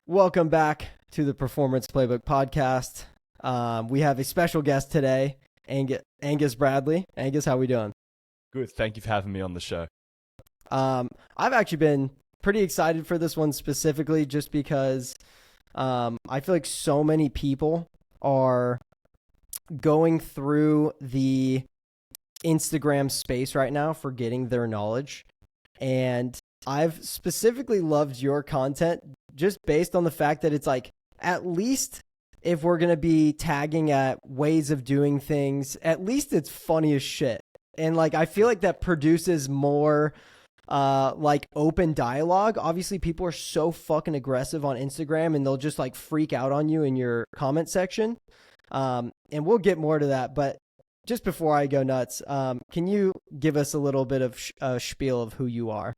Welcome back to the Performance Playbook podcast. We have a special guest today, Angus Bradley. Angus, how we doing? Good. Thank you for having me on the show. I've actually been pretty excited for this one specifically just because I feel like so many people are going through the Instagram space right now for getting their knowledge. And I've specifically loved your content just based on the fact that it's like, at least if we're going to be tagging at ways of doing things, at least it's funny as shit. And like, I feel like that produces more like open dialogue. Obviously people are so fucking aggressive on Instagram and they'll just like freak out on you in your comment section. And we'll get more to that. But just before I go nuts, can you give us a little bit of spiel of who you are?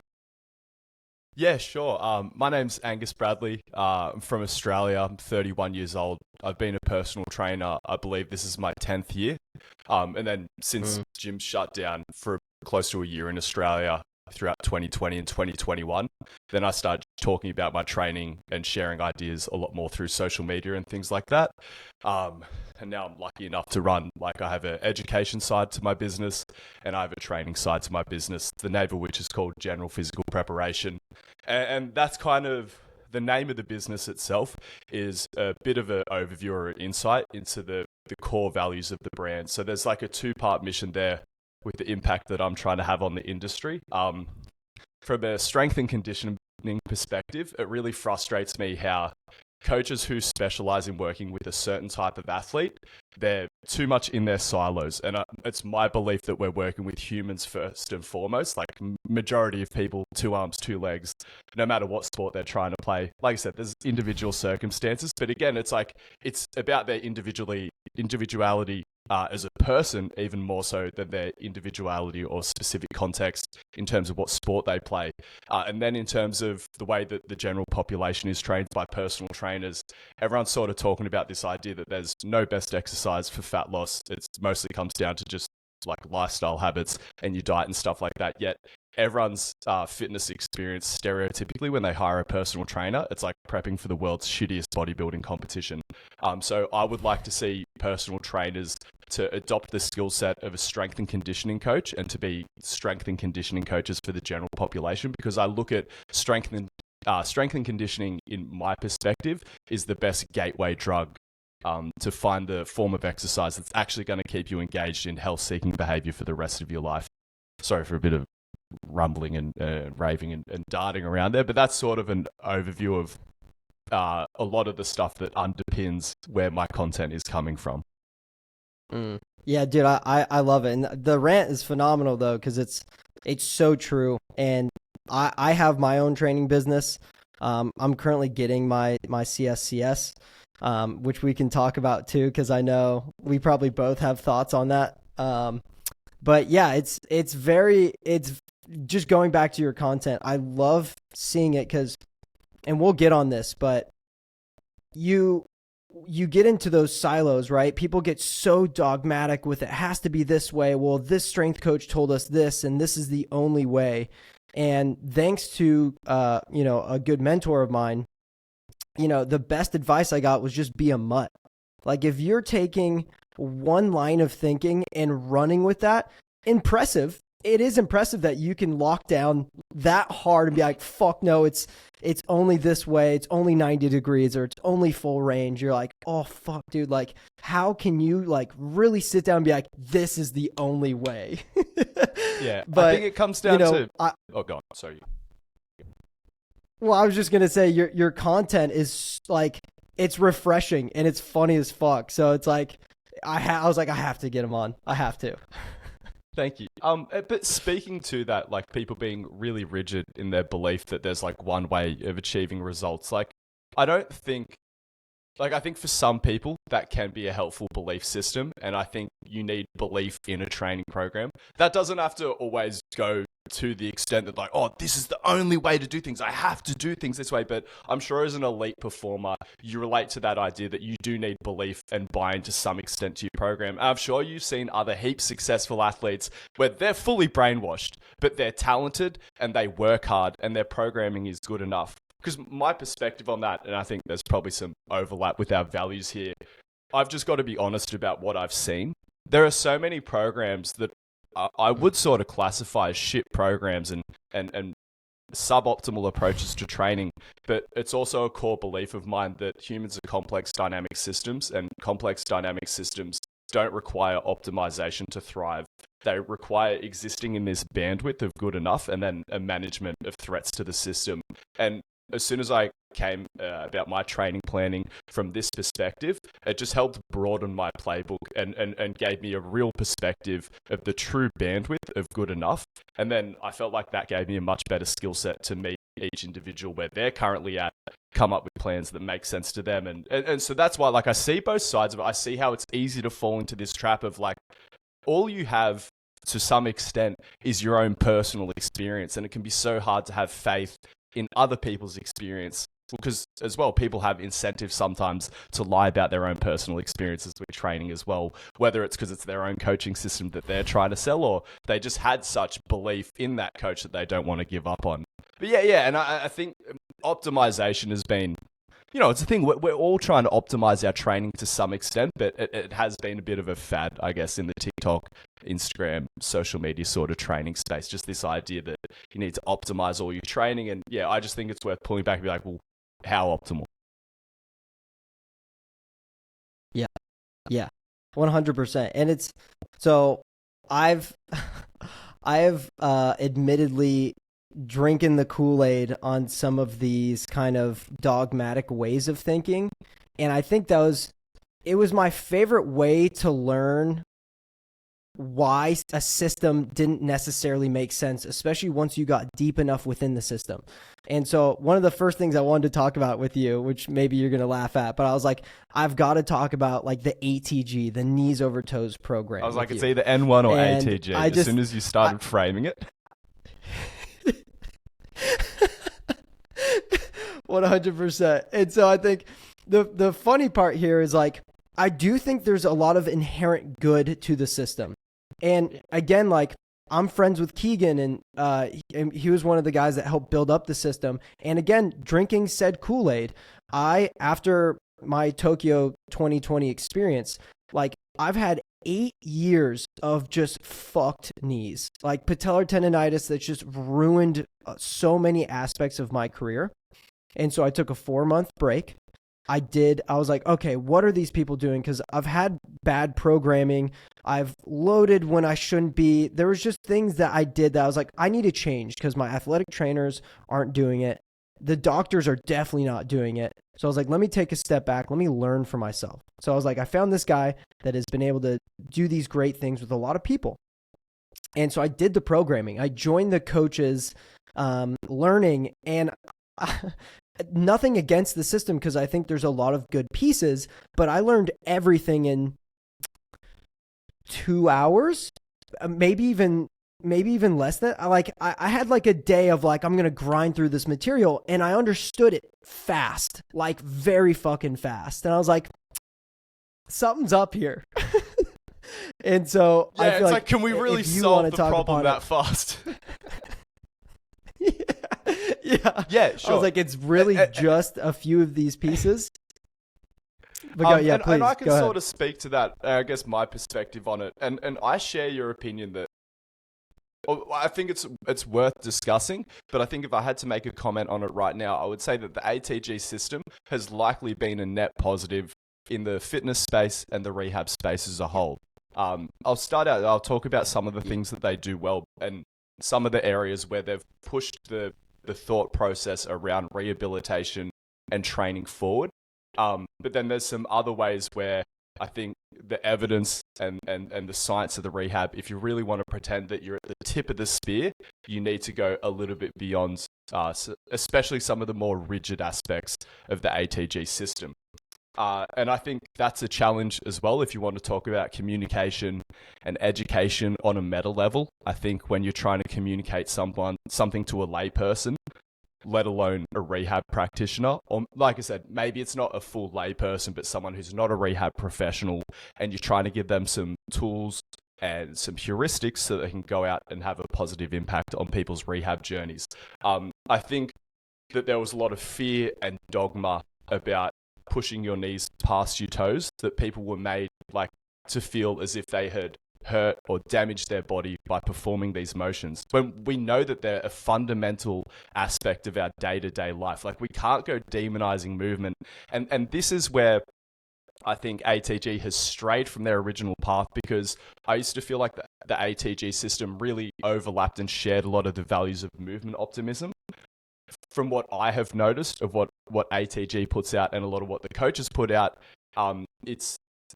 Yeah, sure. My name's Angus Bradley. I'm from Australia. I'm 31 years old. I've been a personal trainer. I believe this is my 10th year. And then since gym shut down for close to a year in Australia throughout 2020 and 2021, then I started talking about my training and sharing ideas a lot more through social media and things like that. And now I'm lucky enough to run, like I have an education side to my business and I have a training side to my business, the name of which is called General Physical Preparation. And that's kind of the name of the business itself is a bit of an overview or an insight into the core values of the brand. So there's like a two-part mission there with the impact that I'm trying to have on the industry. From a strength and conditioning perspective, it really frustrates me how coaches who specialize in working with a certain type of athlete, they're too much in their silos. And it's my belief that we're working with humans first and foremost, like majority of people, 2 arms, 2 legs, no matter what sport they're trying to play. Like I said, there's individual circumstances, but again, it's about their individuality as a person, even more so than their individuality or specific context in terms of what sport they play. And then in terms of the way that the general population is trained by personal trainers, everyone's sort of talking about this idea that there's no best exercise for fat loss. It mostly comes down to just like lifestyle habits and your diet and stuff like that. Yet everyone's fitness experience stereotypically when they hire a personal trainer, it's like prepping for the world's shittiest bodybuilding competition. So I would like to see personal trainers to adopt the skill set of a strength and conditioning coach and to be strength and conditioning coaches for the general population, because I look at strength and conditioning in my perspective is the best gateway drug to find the form of exercise that's actually going to keep you engaged in health-seeking behavior for the rest of your life. Sorry for a bit of rumbling and raving and darting around there, but that's sort of an overview of a lot of the stuff that underpins where my content is coming from. Yeah, dude, I love it. And the rant is phenomenal though, because it's so true. And I have my own training business. I'm currently getting my CSCS, which we can talk about too, because I know we probably both have thoughts on that. But yeah, it's just going back to your content. I love seeing it and we'll get on this, but you get into those silos, right? People get so dogmatic with it has to be this way. Well, this strength coach told us this, and this is the only way. And thanks to, a good mentor of mine, the best advice I got was just be a mutt. Like if you're taking one line of thinking and running with that, impressive. It is impressive that you can lock down that hard and be like, fuck no, it's only this way. It's only 90 degrees or it's only full range. You're like, oh fuck, dude. Like, how can you like really sit down and be like, this is the only way? Yeah. But I think it comes down to, go on. Sorry. Well, I was just going to say your content is like, it's refreshing and it's funny as fuck. So it's like, I was like, I have to get him on. I have to. Thank you. But speaking to that, like people being really rigid in their belief that there's like one way of achieving results, like I think for some people that can be a helpful belief system, and I think you need belief in a training program. That doesn't have to always go to the extent that like, oh, this is the only way to do things. I have to do things this way. But I'm sure as an elite performer, you relate to that idea that you do need belief and buy-in to some extent to your program. I'm sure you've seen other heaps successful athletes where they're fully brainwashed, but they're talented and they work hard and their programming is good enough. because my perspective on that, and I think there's probably some overlap with our values here, I've just got to be honest about what I've seen. There are so many programs that I would sort of classify as shit programs and suboptimal approaches to training, but it's also a core belief of mine that humans are complex dynamic systems, and complex dynamic systems don't require optimization to thrive. They require existing in this bandwidth of good enough, and then a management of threats to the system. And as soon as I came about my training planning from this perspective, it just helped broaden my playbook and gave me a real perspective of the true bandwidth of good enough. And then I felt like that gave me a much better skill set to meet each individual where they're currently at, come up with plans that make sense to them. And so that's why, like, I see both sides of it. I see how it's easy to fall into this trap of, like, all you have to some extent is your own personal experience. And it can be so hard to have faith in other people's experience, because as well, people have incentives sometimes to lie about their own personal experiences with training as well, whether it's because it's their own coaching system that they're trying to sell, or they just had such belief in that coach that they don't want to give up on. But yeah, and I think optimization has been, it's a thing. We're all trying to optimize our training to some extent, but it has been a bit of a fad, I guess, in the TikTok, Instagram, social media sort of training space. Just this idea that you need to optimize all your training. And yeah, I just think it's worth pulling back and be like, well, how optimal? Yeah, 100%. And it's so I've admittedly drinking the Kool-Aid on some of these kind of dogmatic ways of thinking. And I think it was my favorite way to learn why a system didn't necessarily make sense, especially once you got deep enough within the system. And so one of the first things I wanted to talk about with you, which maybe you're going to laugh at, but I was like, I've got to talk about like the ATG, the knees over toes program. I was like, it's either N1 or and ATG as soon as you started framing it. 100%. And so I think the funny part here is, like, I do think there's a lot of inherent good to the system. And again, like, I'm friends with Keegan, and he was one of the guys that helped build up the system. And again, drinking said Kool-Aid, after my Tokyo 2020 experience, like, I've had 8 years of just fucked knees, like patellar tendonitis that's just ruined so many aspects of my career. And so I took a 4-month break. I was like, okay, what are these people doing? Because I've had bad programming. I've loaded when I shouldn't be. There was just things that I did that I was like, I need to change because my athletic trainers aren't doing it. The doctors are definitely not doing it. So I was like, let me take a step back. Let me learn for myself. So I was like, I found this guy that has been able to do these great things with a lot of people. And so I did the programming. I joined the coaches learning, and nothing against the system because I think there's a lot of good pieces, but I learned everything in 2 hours, maybe even less than. I had like a day of like, I'm going to grind through this material, and I understood it fast, like very fucking fast. And I was like, something's up here. And so yeah, I feel it's like, can we really solve the problem that fast? Yeah, sure. I was like, it's really just a few of these pieces. But please, and I can go sort ahead. of speak to that, I guess, my perspective on it. And I share your opinion that, well, I think it's worth discussing, but I think if I had to make a comment on it right now, I would say that the ATG system has likely been a net positive in the fitness space and the rehab space as a whole. I'll talk about some of the things that they do well and some of the areas where they've pushed the thought process around rehabilitation and training forward. But then there's some other ways where I think the evidence and the science of the rehab, if you really want to pretend that you're at the tip of the spear, you need to go a little bit beyond, especially some of the more rigid aspects of the ATG system. And I think that's a challenge as well if you want to talk about communication and education on a meta level. I think when you're trying to communicate something to a layperson, let alone a rehab practitioner, or like I said, maybe it's not a full layperson, but someone who's not a rehab professional, and you're trying to give them some tools and some heuristics so they can go out and have a positive impact on people's rehab journeys. I think that there was a lot of fear and dogma about pushing your knees past your toes, that people were made like to feel as if they had hurt or damaged their body by performing these motions, when we know that they're a fundamental aspect of our day-to-day life. Like, we can't go demonizing movement. And this is where I think ATG has strayed from their original path, because I used to feel like the ATG system really overlapped and shared a lot of the values of movement optimism. From what I have noticed of what ATG puts out and a lot of what the coaches put out,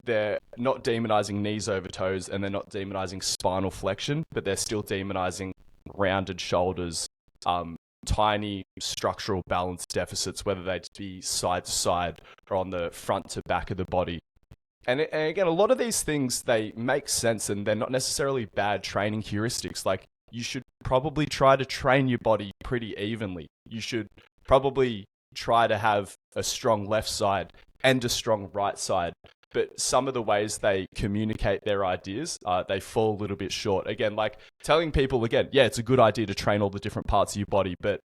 they're not demonizing knees over toes, and they're not demonizing spinal flexion, but they're still demonizing rounded shoulders, tiny structural balance deficits, whether they be side to side or on the front to back of the body. And again, a lot of these things, they make sense, and they're not necessarily bad training heuristics. Like, you should probably try to train your body pretty evenly. You should probably try to have a strong left side and a strong right side. But some of the ways they communicate their ideas, they fall a little bit short. Again, like telling people, again, yeah, it's a good idea to train all the different parts of your body, but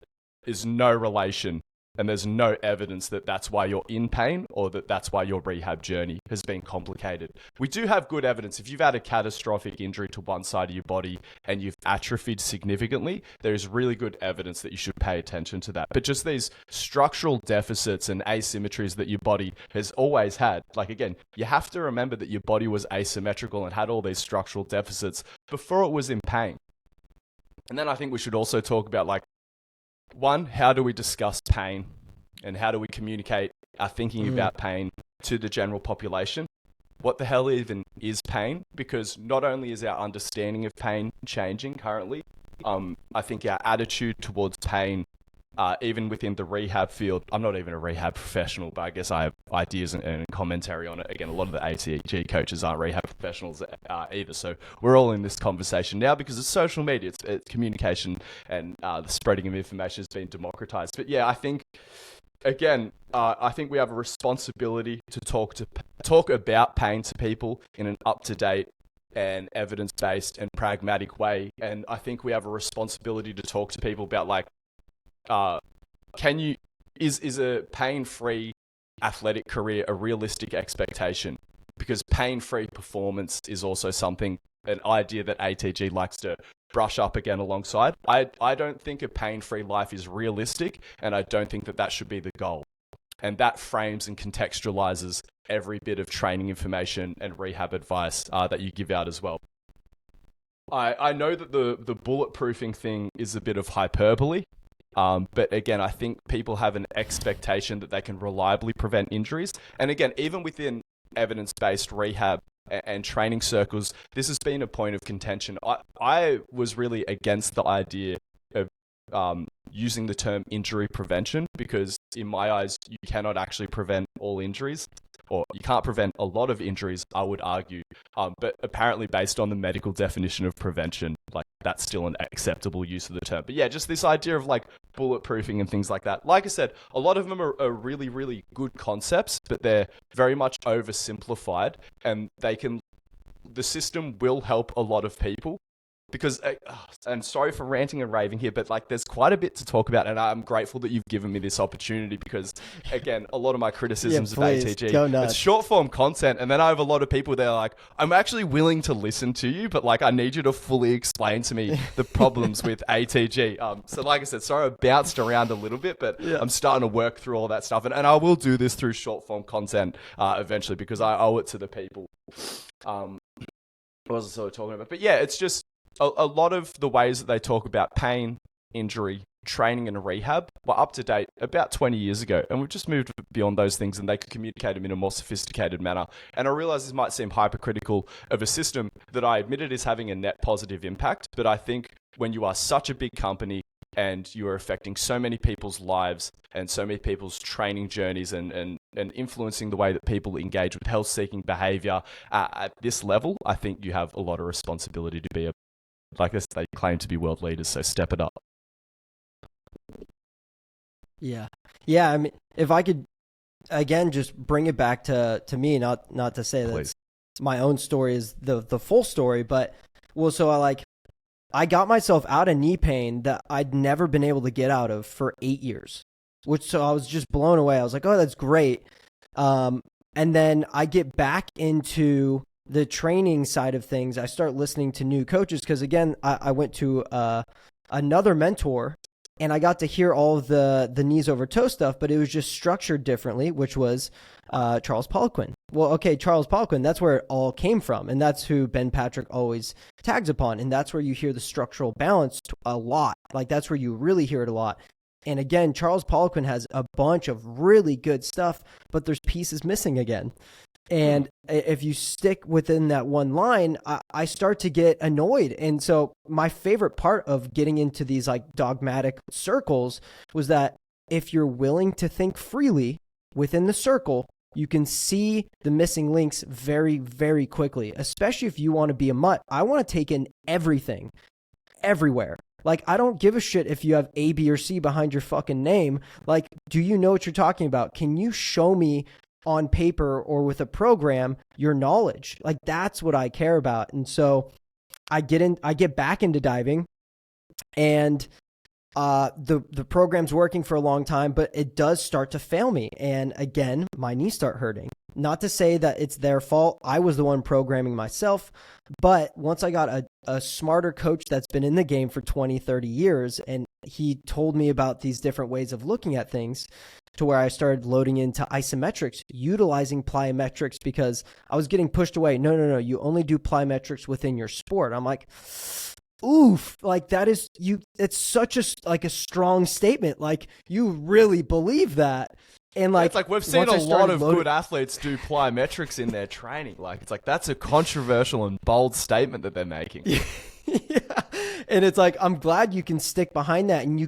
there's no relation and there's no evidence that that's why you're in pain, or that that's why your rehab journey has been complicated. We do have good evidence. If you've had a catastrophic injury to one side of your body and you've atrophied significantly, there is really good evidence that you should pay attention to that. But just these structural deficits and asymmetries that your body has always had, like, again, you have to remember that your body was asymmetrical and had all these structural deficits before it was in pain. And then I think we should also talk about, like, one, how do we discuss pain, and how do we communicate our thinking about pain to the general population? What the hell even is pain? Because not only is our understanding of pain changing currently, I think our attitude towards pain, even within the rehab field, I'm not even a rehab professional, but I guess I have ideas and commentary on it. Again, a lot of the ATG coaches aren't rehab professionals either. So we're all in this conversation now because it's social media, it's communication, and the spreading of information has been democratized. But yeah, I think, again, I think we have a responsibility to talk about pain to people in an up-to-date and evidence-based and pragmatic way. And I think we have a responsibility to talk to people about, like, is a pain-free athletic career a realistic expectation? Because pain-free performance is also something, an idea that ATG likes to brush up again alongside. I don't think a pain-free life is realistic, and I don't think that should be the goal. And that frames and contextualizes every bit of training information and rehab advice that you give out as well. I know that the bulletproofing thing is a bit of hyperbole. But again, I think people have an expectation that they can reliably prevent injuries. And again, even within evidence-based rehab and training circles, this has been a point of contention. I was really against the idea of using the term injury prevention, because in my eyes, you cannot actually prevent all injuries, or you can't prevent a lot of injuries, I would argue. But apparently, based on the medical definition of prevention, like, that's still an acceptable use of the term. But yeah, just this idea of, like, bulletproofing and things like that. Like I said, a lot of them are really, really good concepts, but they're very much oversimplified, and the system will help a lot of people. Because, and sorry for ranting and raving here, but, like, there's quite a bit to talk about, and I'm grateful that you've given me this opportunity, because, again, a lot of my criticisms of ATG, it's short form content, and then I have a lot of people, they're like, I'm actually willing to listen to you, but, like, I need you to fully explain to me the problems with ATG. So like I said, sorry, I bounced around a little bit, but I'm starting to work through all that stuff, and I will do this through short form content eventually, because I owe it to the people. What was I sort of talking about? But yeah, it's just, a lot of the ways that they talk about pain, injury, training, and rehab were up to date about 20 years ago. And we've just moved beyond those things, and they can communicate them in a more sophisticated manner. And I realize this might seem hypercritical of a system that I admitted is having a net positive impact. But I think when you are such a big company and you are affecting so many people's lives and so many people's training journeys and influencing the way that people engage with health-seeking behavior at this level, I think you have a lot of responsibility to be like this. They claim to be world leaders, so step it up. Yeah. I mean, if I could, again, just bring it back to me, not to say that my own story is the full story, but so I got myself out of knee pain that I'd never been able to get out of for 8 years. so I was just blown away. I was like, oh, that's great. And then I get back into the training side of things. I start listening to new coaches because, again, I went to another mentor, and I got to hear all of the knees over toe stuff, but it was just structured differently, which was Charles Poliquin. Well, okay, Charles Poliquin, that's where it all came from, and that's who Ben Patrick always tags upon, and that's where you hear the structural balance a lot. Like, that's where you really hear it a lot. And again, Charles Poliquin has a bunch of really good stuff, but there's pieces missing again. And if you stick within that one line, I start to get annoyed. And so my favorite part of getting into these like dogmatic circles was that if you're willing to think freely within the circle, you can see the missing links very, very quickly, especially if you want to be a mutt. I want to take in everything, everywhere. Like, I don't give a shit if you have A, B, or C behind your fucking name. Like, do you know what you're talking about? Can you show me on paper or with a program your knowledge? Like, that's what I care about. And so I get back into diving, and the program's working for a long time, but it does start to fail me. And again, my knees start hurting. Not to say that it's their fault. I was the one programming myself. But once I got a smarter coach that's been in the game for 20, 30 years, and he told me about these different ways of looking at things, to where I started loading into isometrics, utilizing plyometrics, because I was getting pushed away. No, you only do plyometrics within your sport. I'm like, oof, like that is you. It's such a strong statement. Like, you really believe that. And like, it's like we've seen a lot of good athletes do plyometrics in their training. Like, it's like that's a controversial and bold statement that they're making. Yeah. And it's like, I'm glad you can stick behind that, and you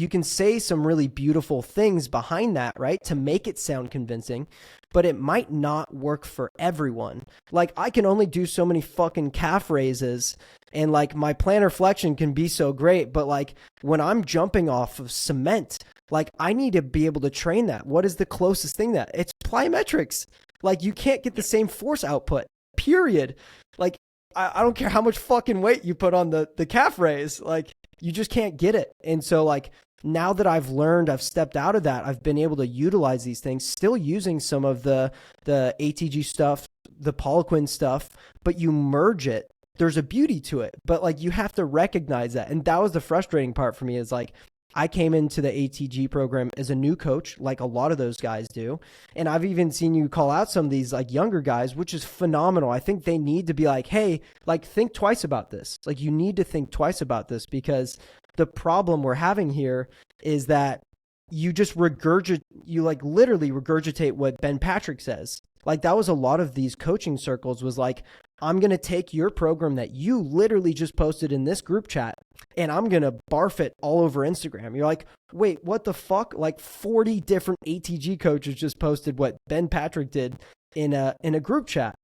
can say some really beautiful things behind that, right? To make it sound convincing, but it might not work for everyone. Like, I can only do so many fucking calf raises, and like my plantar flexion can be so great, but like when I'm jumping off of cement, like I need to be able to train that. What is the closest thing that it's plyometrics? Like, you can't get the same force output, period. Like, I don't care how much fucking weight you put on the calf raise, like you just can't get it. And so like, now that I've learned, I've stepped out of that, I've been able to utilize these things, still using some of the ATG stuff, the Poliquin stuff, but you merge it. There's a beauty to it, but like, you have to recognize that. And that was the frustrating part for me, is like, I came into the ATG program as a new coach, like a lot of those guys do. And I've even seen you call out some of these like younger guys, which is phenomenal. I think they need to be like, hey, like, think twice about this. Like, you need to think twice about this, because the problem we're having here is that you just literally regurgitate what Ben Patrick says. Like, that was a lot of these coaching circles, was like, I'm going to take your program that you literally just posted in this group chat, and I'm going to barf it all over Instagram. You're like, wait, what the fuck? Like 40 different ATG coaches just posted what Ben Patrick did in a group chat.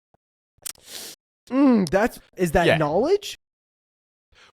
Is that knowledge?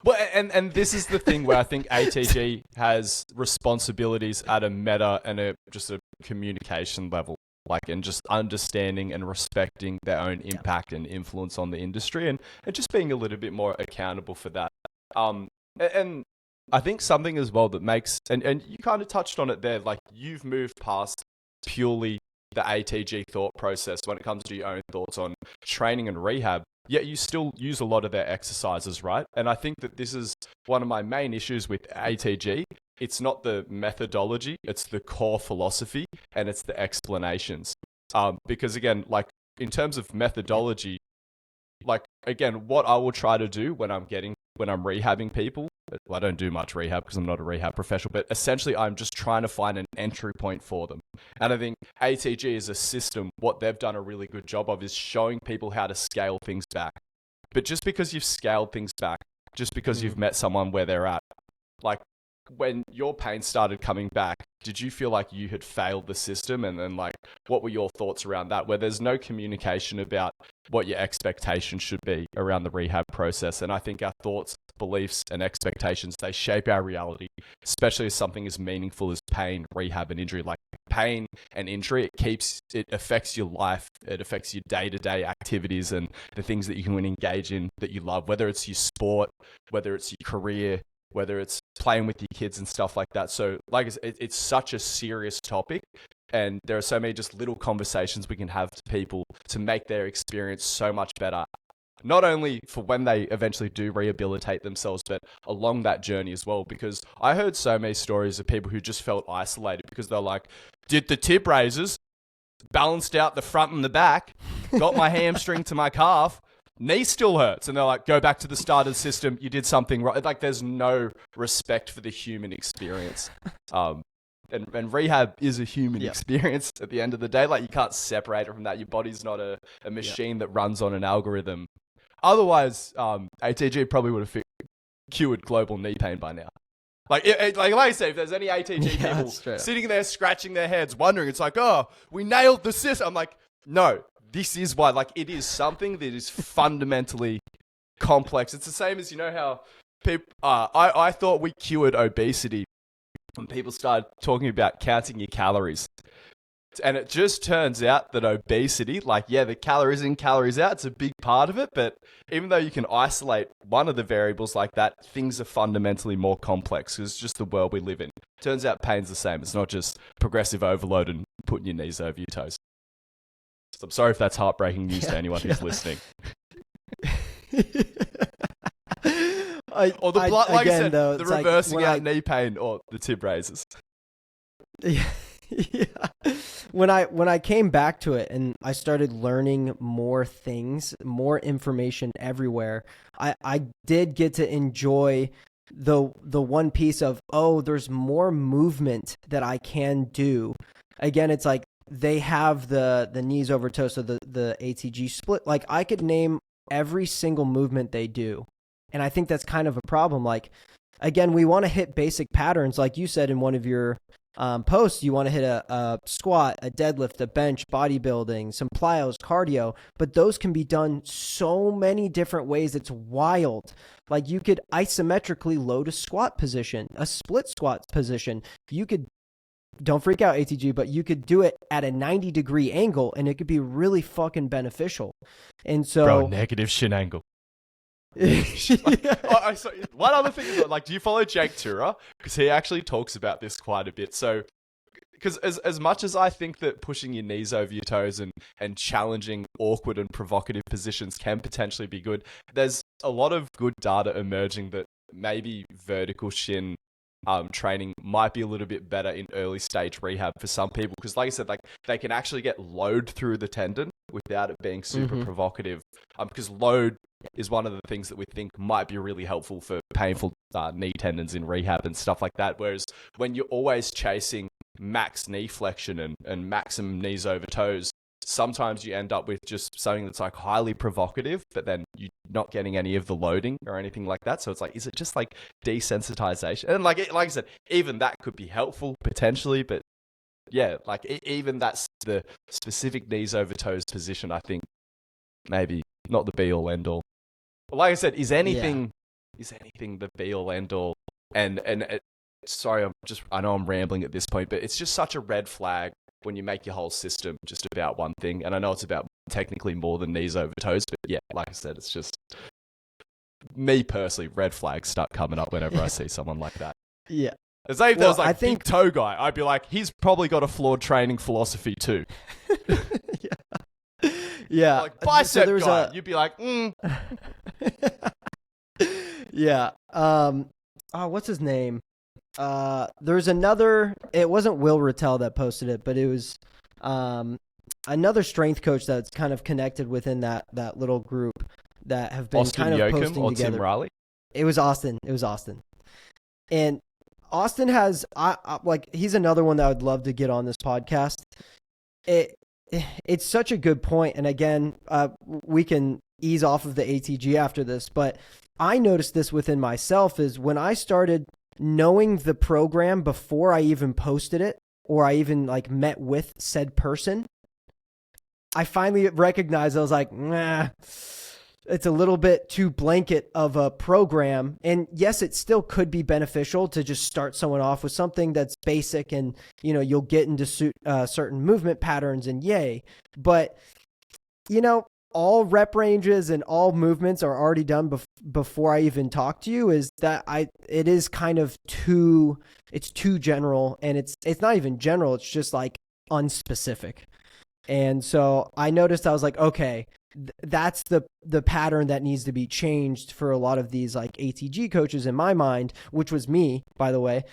Well, and this is the thing where I think ATG has responsibilities at a meta and just a communication level. Like, and just understanding and respecting their own impact and influence on the industry, and just being a little bit more accountable for that. And I think something as well that makes, and you kind of touched on it there, like, you've moved past purely the ATG thought process when it comes to your own thoughts on training and rehab, yet you still use a lot of their exercises, right? And I think that this is one of my main issues with ATG. It's not the methodology, it's the core philosophy, and it's the explanations. Because again, like, in terms of methodology, like, again, what I will try to do when I'm rehabbing people, I don't do much rehab because I'm not a rehab professional, but essentially I'm just trying to find an entry point for them. And I think ATG is a system. What they've done a really good job of is showing people how to scale things back. But just because you've scaled things back, just because you've met someone where they're at, like, when your pain started coming back, did you feel like you had failed the system? And then, like, what were your thoughts around that, where there's no communication about what your expectations should be around the rehab process? And I think our thoughts, beliefs, and expectations, they shape our reality, especially as something as meaningful as pain, rehab, and injury. Like, pain and injury, it affects your life, it affects your day-to-day activities and the things that you can engage in that you love, whether it's your sport, whether it's your career, whether it's playing with your kids and stuff like that. So like I said, it's such a serious topic, and there are so many just little conversations we can have to people to make their experience so much better. Not only for when they eventually do rehabilitate themselves, but along that journey as well. Because I heard so many stories of people who just felt isolated because they're like, did the tip raises, balanced out the front and the back, got my hamstring to my calf, knee still hurts. And they're like, go back to the start of the system. You did something right. Like there's no respect for the human experience. And rehab is a human experience at the end of the day. Like you can't separate it from that. Your body's not a machine that runs on an algorithm. Otherwise, ATG probably would have cured global knee pain by now. Like I say, if there's any ATG people sitting there scratching their heads, wondering, it's like, oh, we nailed the system. I'm like, no, this is why. Like, it is something that is fundamentally complex. It's the same as, you know, how people. I thought we cured obesity when people started talking about counting your calories. And it just turns out that obesity, like, yeah, the calories in, calories out, it's a big part of it. But even though you can isolate one of the variables like that, things are fundamentally more complex because it's just the world we live in. Turns out pain's the same. It's not just progressive overload and putting your knees over your toes. So I'm sorry if that's heartbreaking news to anyone who's listening. Or the blood, like again, I said, though, the reversing out knee pain or the tib raises. Yeah. When I came back to it and I started learning more things, more information everywhere, I did get to enjoy the one piece of, oh, there's more movement that I can do. Again, it's like they have the knees over toes, so the ATG split. Like I could name every single movement they do. And I think that's kind of a problem. Like, again, we want to hit basic patterns. Like you said in one of your posts, you want to hit a squat, a deadlift, a bench, bodybuilding, some plyos, cardio, but those can be done so many different ways. It's wild. Like you could isometrically load a squat position, a split squat position. You could, don't freak out ATG, but you could do it at a 90-degree angle and it could be really fucking beneficial. And so, bro, negative shin angle. One other thing is, like, do you follow Jake Tura? Because he actually talks about this quite a bit. So, because as much as I think that pushing your knees over your toes and challenging awkward and provocative positions can potentially be good, there's a lot of good data emerging that maybe vertical shin training might be a little bit better in early stage rehab for some people. Because like I said, like they can actually get load through the tendon without it being super provocative. Because load is one of the things that we think might be really helpful for painful knee tendons in rehab and stuff like that. Whereas when you're always chasing max knee flexion and maximum knees over toes, sometimes you end up with just something that's like highly provocative, but then you're not getting any of the loading or anything like that. So it's like, is it just like desensitization? And like I said, even that could be helpful potentially, but yeah, like even that's the specific knees over toes position, I think maybe not the be all end all. But like I said, is anything the be all end all? And sorry, I know I'm rambling at this point, but it's just such a red flag when you make your whole system just about one thing. And I know it's about technically more than knees over toes, but yeah, like I said, it's just me personally, red flags start coming up whenever I see someone like that. Yeah. As if there was like big toe guy, I'd be like, he's probably got a flawed training philosophy too. Yeah. Like bicep guy, you'd be like, Yeah. What's his name? There's another, it wasn't Will Rattel that posted it, but it was another strength coach that's kind of connected within that little group that have been Austin kind of Joachim posting or together. Tim Riley? It was Austin. And Austin has, like, he's another one that I would love to get on this podcast. It's such a good point. And again, we can ease off of the ATG after this, but I noticed this within myself is when I started knowing the program before I even posted it or I even like met with said person, I finally recognized, I was like, nah, it's a little bit too blanket of a program. And yes, it still could be beneficial to just start someone off with something that's basic and, you know, you'll get into certain movement patterns and yay. But, you know, all rep ranges and all movements are already done before I even talk to you is that it is kind of it's too general, and it's not even general. It's just like unspecific. And so I noticed, I was like, okay, that's the pattern that needs to be changed for a lot of these like ATG coaches in my mind, which was me, by the way.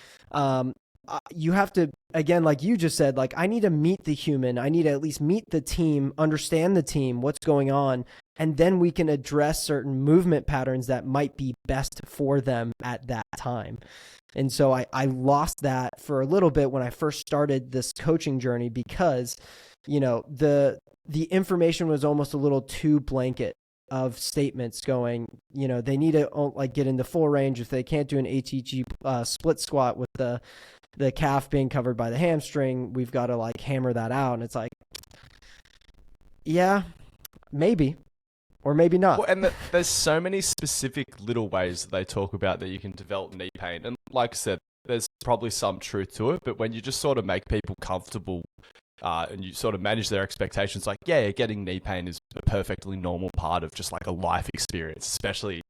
You have to, again, like you just said, like I need to meet the human. I need to at least meet the team, understand the team, what's going on, and then we can address certain movement patterns that might be best for them at that time. And so I lost that for a little bit when I first started this coaching journey, because, you know, the information was almost a little too blanket of statements going, you know, they need to like get in the full range. If they can't do an ATG split squat with the calf being covered by the hamstring, we've got to like hammer that out. And it's like, yeah, maybe, or maybe not. Well, and there's so many specific little ways that they talk about that you can develop knee pain. And like I said, there's probably some truth to it, but when you just sort of make people comfortable and you sort of manage their expectations, like, yeah, getting knee pain is a perfectly normal part of just like a life experience, especially,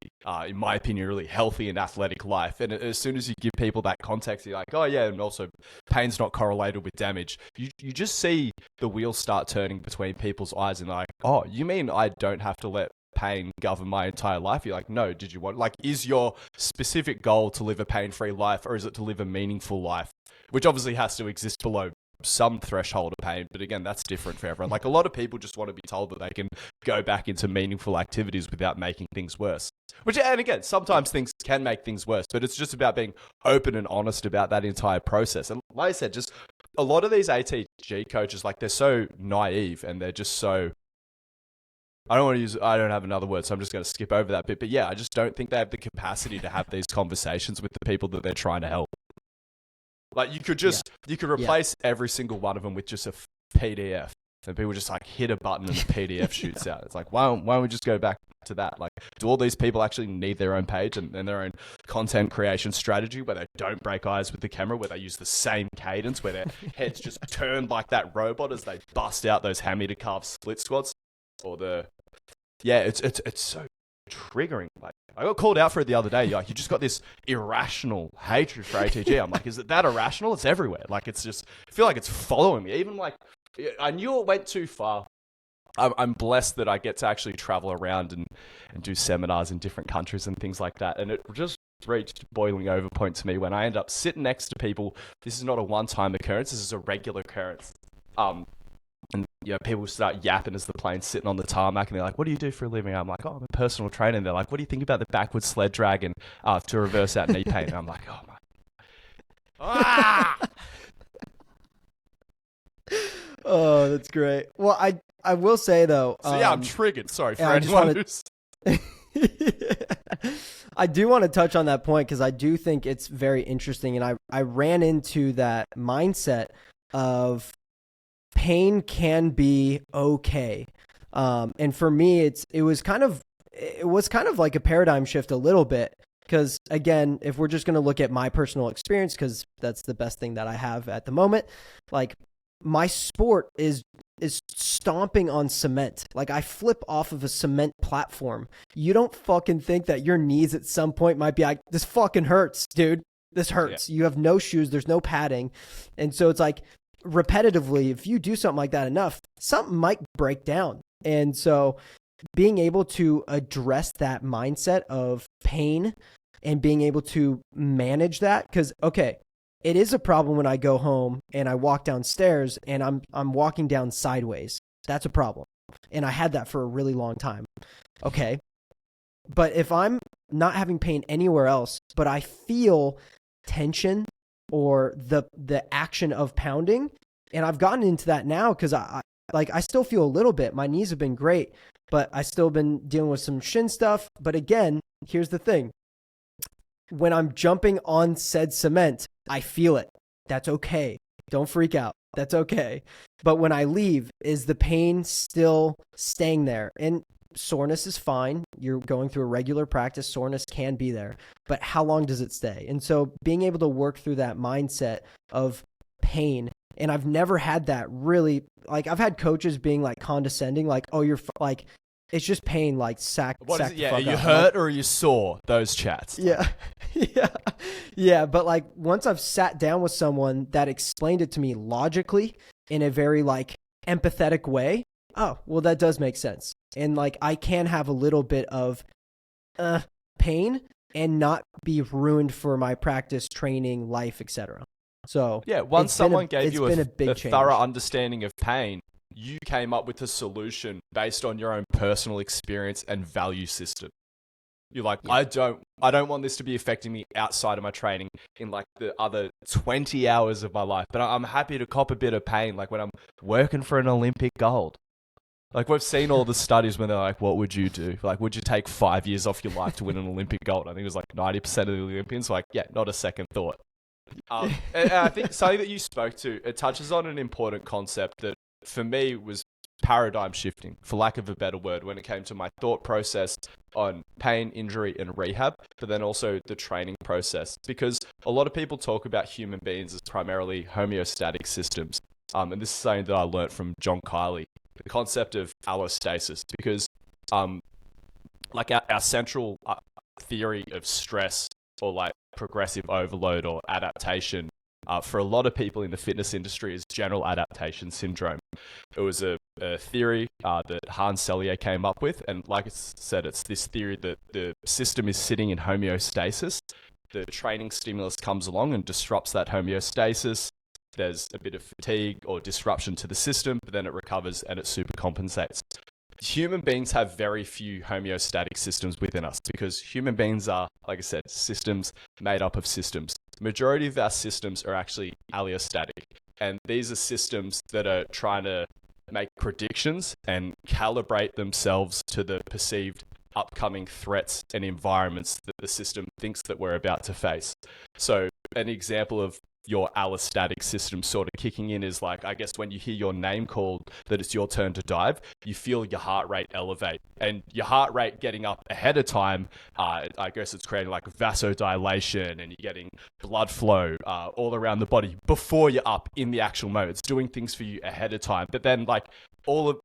in my opinion, really healthy and athletic life. And as soon as you give people that context, you're like, oh yeah, and also pain's not correlated with damage. You just see the wheels start turning between people's eyes, and like, oh, you mean I don't have to let pain govern my entire life? You're like, no, did you want, like, is your specific goal to live a pain-free life, or is it to live a meaningful life? Which obviously has to exist below some threshold of pain, but again, that's different for everyone. Like, a lot of people just want to be told that they can go back into meaningful activities without making things worse. Which, and again, sometimes things can make things worse, but it's just about being open and honest about that entire process. And like I said, just a lot of these ATG coaches, like, they're so naive, and they're just so, I don't have another word, so I'm just going to skip over that bit. But yeah, I just don't think they have the capacity to have these conversations with the people that they're trying to help. Like, you could replace every single one of them with just a PDF, and people just like hit a button and the PDF shoots out. It's like, why don't we just go back to that? Like, do all these people actually need their own page and their own content creation strategy where they don't break eyes with the camera, where they use the same cadence, where their heads just turn like that robot as they bust out those hammy to calf split squats? Or it's so triggering. Like, I got called out for it the other day. Like, you just got this irrational hatred for ATG. I'm like, is it that irrational? It's everywhere. Like, it's just, I feel like it's following me. Even like, I knew it went too far. I'm blessed that I get to actually travel around and do seminars in different countries and things like that. And it just reached boiling over point to me when I end up sitting next to people. This is not a one-time occurrence. This is a regular occurrence. And people start yapping as the plane's sitting on the tarmac, and they're like, what do you do for a living? I'm like, oh, I'm a personal trainer. And they're like, what do you think about the backward sled drag and to reverse out knee pain? And I'm like, oh my. Ah! Oh, that's great. Well, I will say though. So yeah, I'm triggered. Sorry for anyone who's. I do want to touch on that point because I do think it's very interesting, and I ran into that mindset of pain can be okay. And for me, it was kind of like a paradigm shift a little bit, because again, if we're just going to look at my personal experience, because that's the best thing that I have at the moment, like my sport is stomping on cement. Like, I flip off of a cement platform. You don't fucking think that your knees at some point might be like, this fucking hurts, dude. This hurts. Yeah. You have no shoes. There's no padding. And so it's like, repetitively, if you do something like that enough, something might break down. And so being able to address that mindset of pain and being able to manage that, because okay, it is a problem when I go home and I walk downstairs and I'm walking down sideways. That's a problem. And I had that for a really long time. Okay. But if I'm not having pain anywhere else, but I feel tension or the action of pounding, and I've gotten into that now because I still feel a little bit. My knees have been great, but I still been dealing with some shin stuff. But again, here's the thing. When I'm jumping on said cement, I feel it. That's okay. Don't freak out. That's okay. But when I leave, is the pain still staying there? And soreness is fine. You're going through a regular practice. Soreness can be there, but how long does it stay? And so being able to work through that mindset of pain, and I've never had that really, like, I've had coaches being like condescending, like, oh, you're like, it's just pain, like sack. What is sack it? the Yeah, are fuck you up. hurt or are you sore? Those chats. Yeah. Yeah. Yeah. But like once I've sat down with someone that explained it to me logically in a very like empathetic way, oh, well, that does make sense. And like I can have a little bit of pain and not be ruined for my practice, training, life, etc. So Yeah, once someone gave you a big thorough understanding of pain, you came up with a solution based on your own personal experience and value system. You're like, Yeah. I don't want this to be affecting me outside of my training in like the other 20 hours of my life, but I'm happy to cop a bit of pain like when I'm working for an Olympic gold. Like we've seen all the studies when they're like, what would you do? Like, would you take 5 years off your life to win an Olympic gold? I think it was like 90% of the Olympians like, yeah, not a second thought. And I think something that you spoke to, it touches on an important concept that for me was paradigm shifting, for lack of a better word, when it came to my thought process on pain, injury, and rehab, but then also the training process. Because a lot of people talk about human beings as primarily homeostatic systems. And this is something that I learned from John Kiley, the concept of allostasis, because like our central theory of stress or like progressive overload or adaptation for a lot of people in the fitness industry is general adaptation syndrome. It was a theory that Hans Selye came up with, and like I said, it's this theory that the system is sitting in homeostasis. The training stimulus comes along and disrupts that homeostasis. There's a bit of fatigue or disruption to the system, but then it recovers and it supercompensates. Human beings have very few homeostatic systems within us because human beings are, like I said, systems made up of systems. The majority of our systems are actually allostatic, and these are systems that are trying to make predictions and calibrate themselves to the perceived upcoming threats and environments that the system thinks that we're about to face. So an example of your allostatic system sort of kicking in is like, I guess when you hear your name called that it's your turn to dive, you feel your heart rate elevate, and your heart rate getting up ahead of time, I guess it's creating like vasodilation and you're getting blood flow all around the body before you're up in the actual moment. It's doing things for you ahead of time. But then like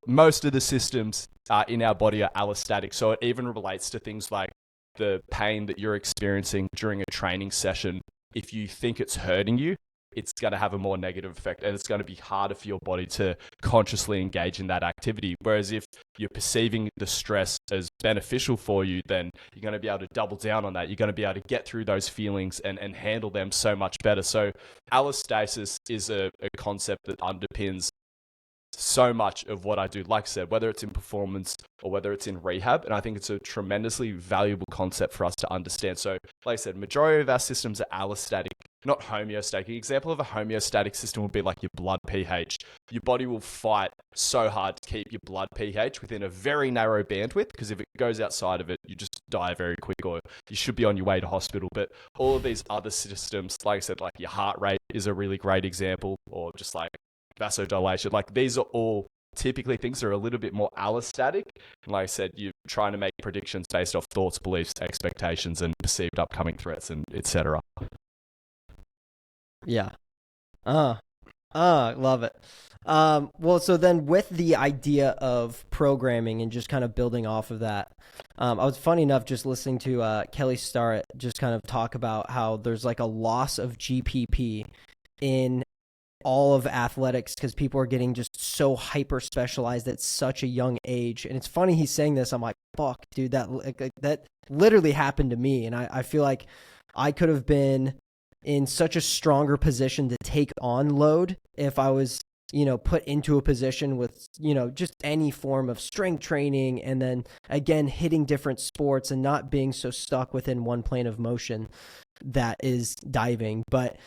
most of the systems in our body are allostatic. So it even relates to things like the pain that you're experiencing during a training session. If you think it's hurting you, it's going to have a more negative effect, and it's going to be harder for your body to consciously engage in that activity. Whereas if you're perceiving the stress as beneficial for you, then you're going to be able to double down on that. You're going to be able to get through those feelings and handle them so much better. So allostasis is a concept that underpins so much of what I do, like I said, whether it's in performance or whether it's in rehab. And I think it's a tremendously valuable concept for us to understand. So like I said, majority of our systems are allostatic, not homeostatic. An example of a homeostatic system would be like your blood pH. Your body will fight so hard to keep your blood pH within a very narrow bandwidth, because if it goes outside of it, you just die very quick, or you should be on your way to hospital. But all of these other systems, like I said, like your heart rate is a really great example, or just like vasodilation, like these are all typically things that are a little bit more allostatic. And like I said, you're trying to make predictions based off thoughts, beliefs, expectations, and perceived upcoming threats, and etc. Yeah. Love it. Well, so then with the idea of programming and just kind of building off of that, I was funny enough just listening to Kelly Starrett just kind of talk about how there's like a loss of GPP in all of athletics because people are getting just so hyper specialized at such a young age. And it's funny he's saying this. I'm like, fuck, dude, that literally happened to me. And I feel like I could have been in such a stronger position to take on load if I was, put into a position with, just any form of strength training, and then again, hitting different sports and not being so stuck within one plane of motion that is diving. But,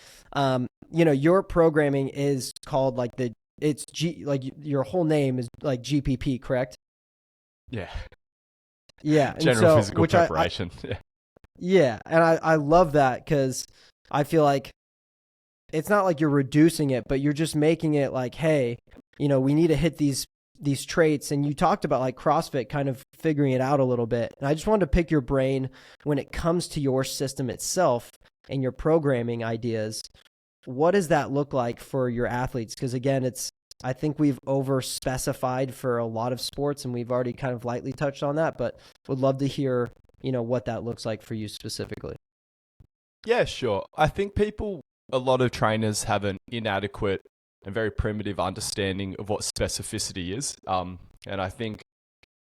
your programming is called like your whole name is like GPP, correct? Yeah. Yeah. General physical preparation. Yeah. And I love that, because I feel like it's not like you're reducing it, but you're just making it like, hey, we need to hit these traits. And you talked about like CrossFit kind of figuring it out a little bit. And I just wanted to pick your brain when it comes to your system itself and your programming ideas. What does that look like for your athletes? Because again, it's I think we've over specified for a lot of sports, and we've already kind of lightly touched on that, but would love to hear, what that looks like for you specifically. Yeah, sure. I think a lot of trainers have an inadequate and very primitive understanding of what specificity is. And I think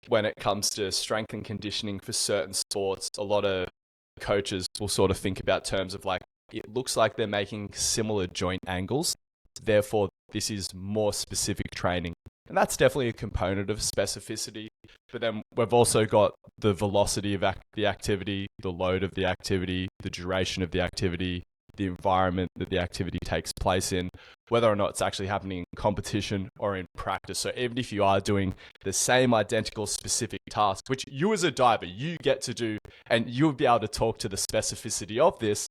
when it comes to strength and conditioning for certain sports, a lot of coaches will sort of think about terms of like, it looks like they're making similar joint angles. Therefore, this is more specific training. And that's definitely a component of specificity. But then we've also got the velocity of the activity, the load of the activity, the duration of the activity, the environment that the activity takes place in, whether or not it's actually happening in competition or in practice. So even if you are doing the same identical specific task, which you as a diver, you get to do, and you'll be able to talk to the specificity of this,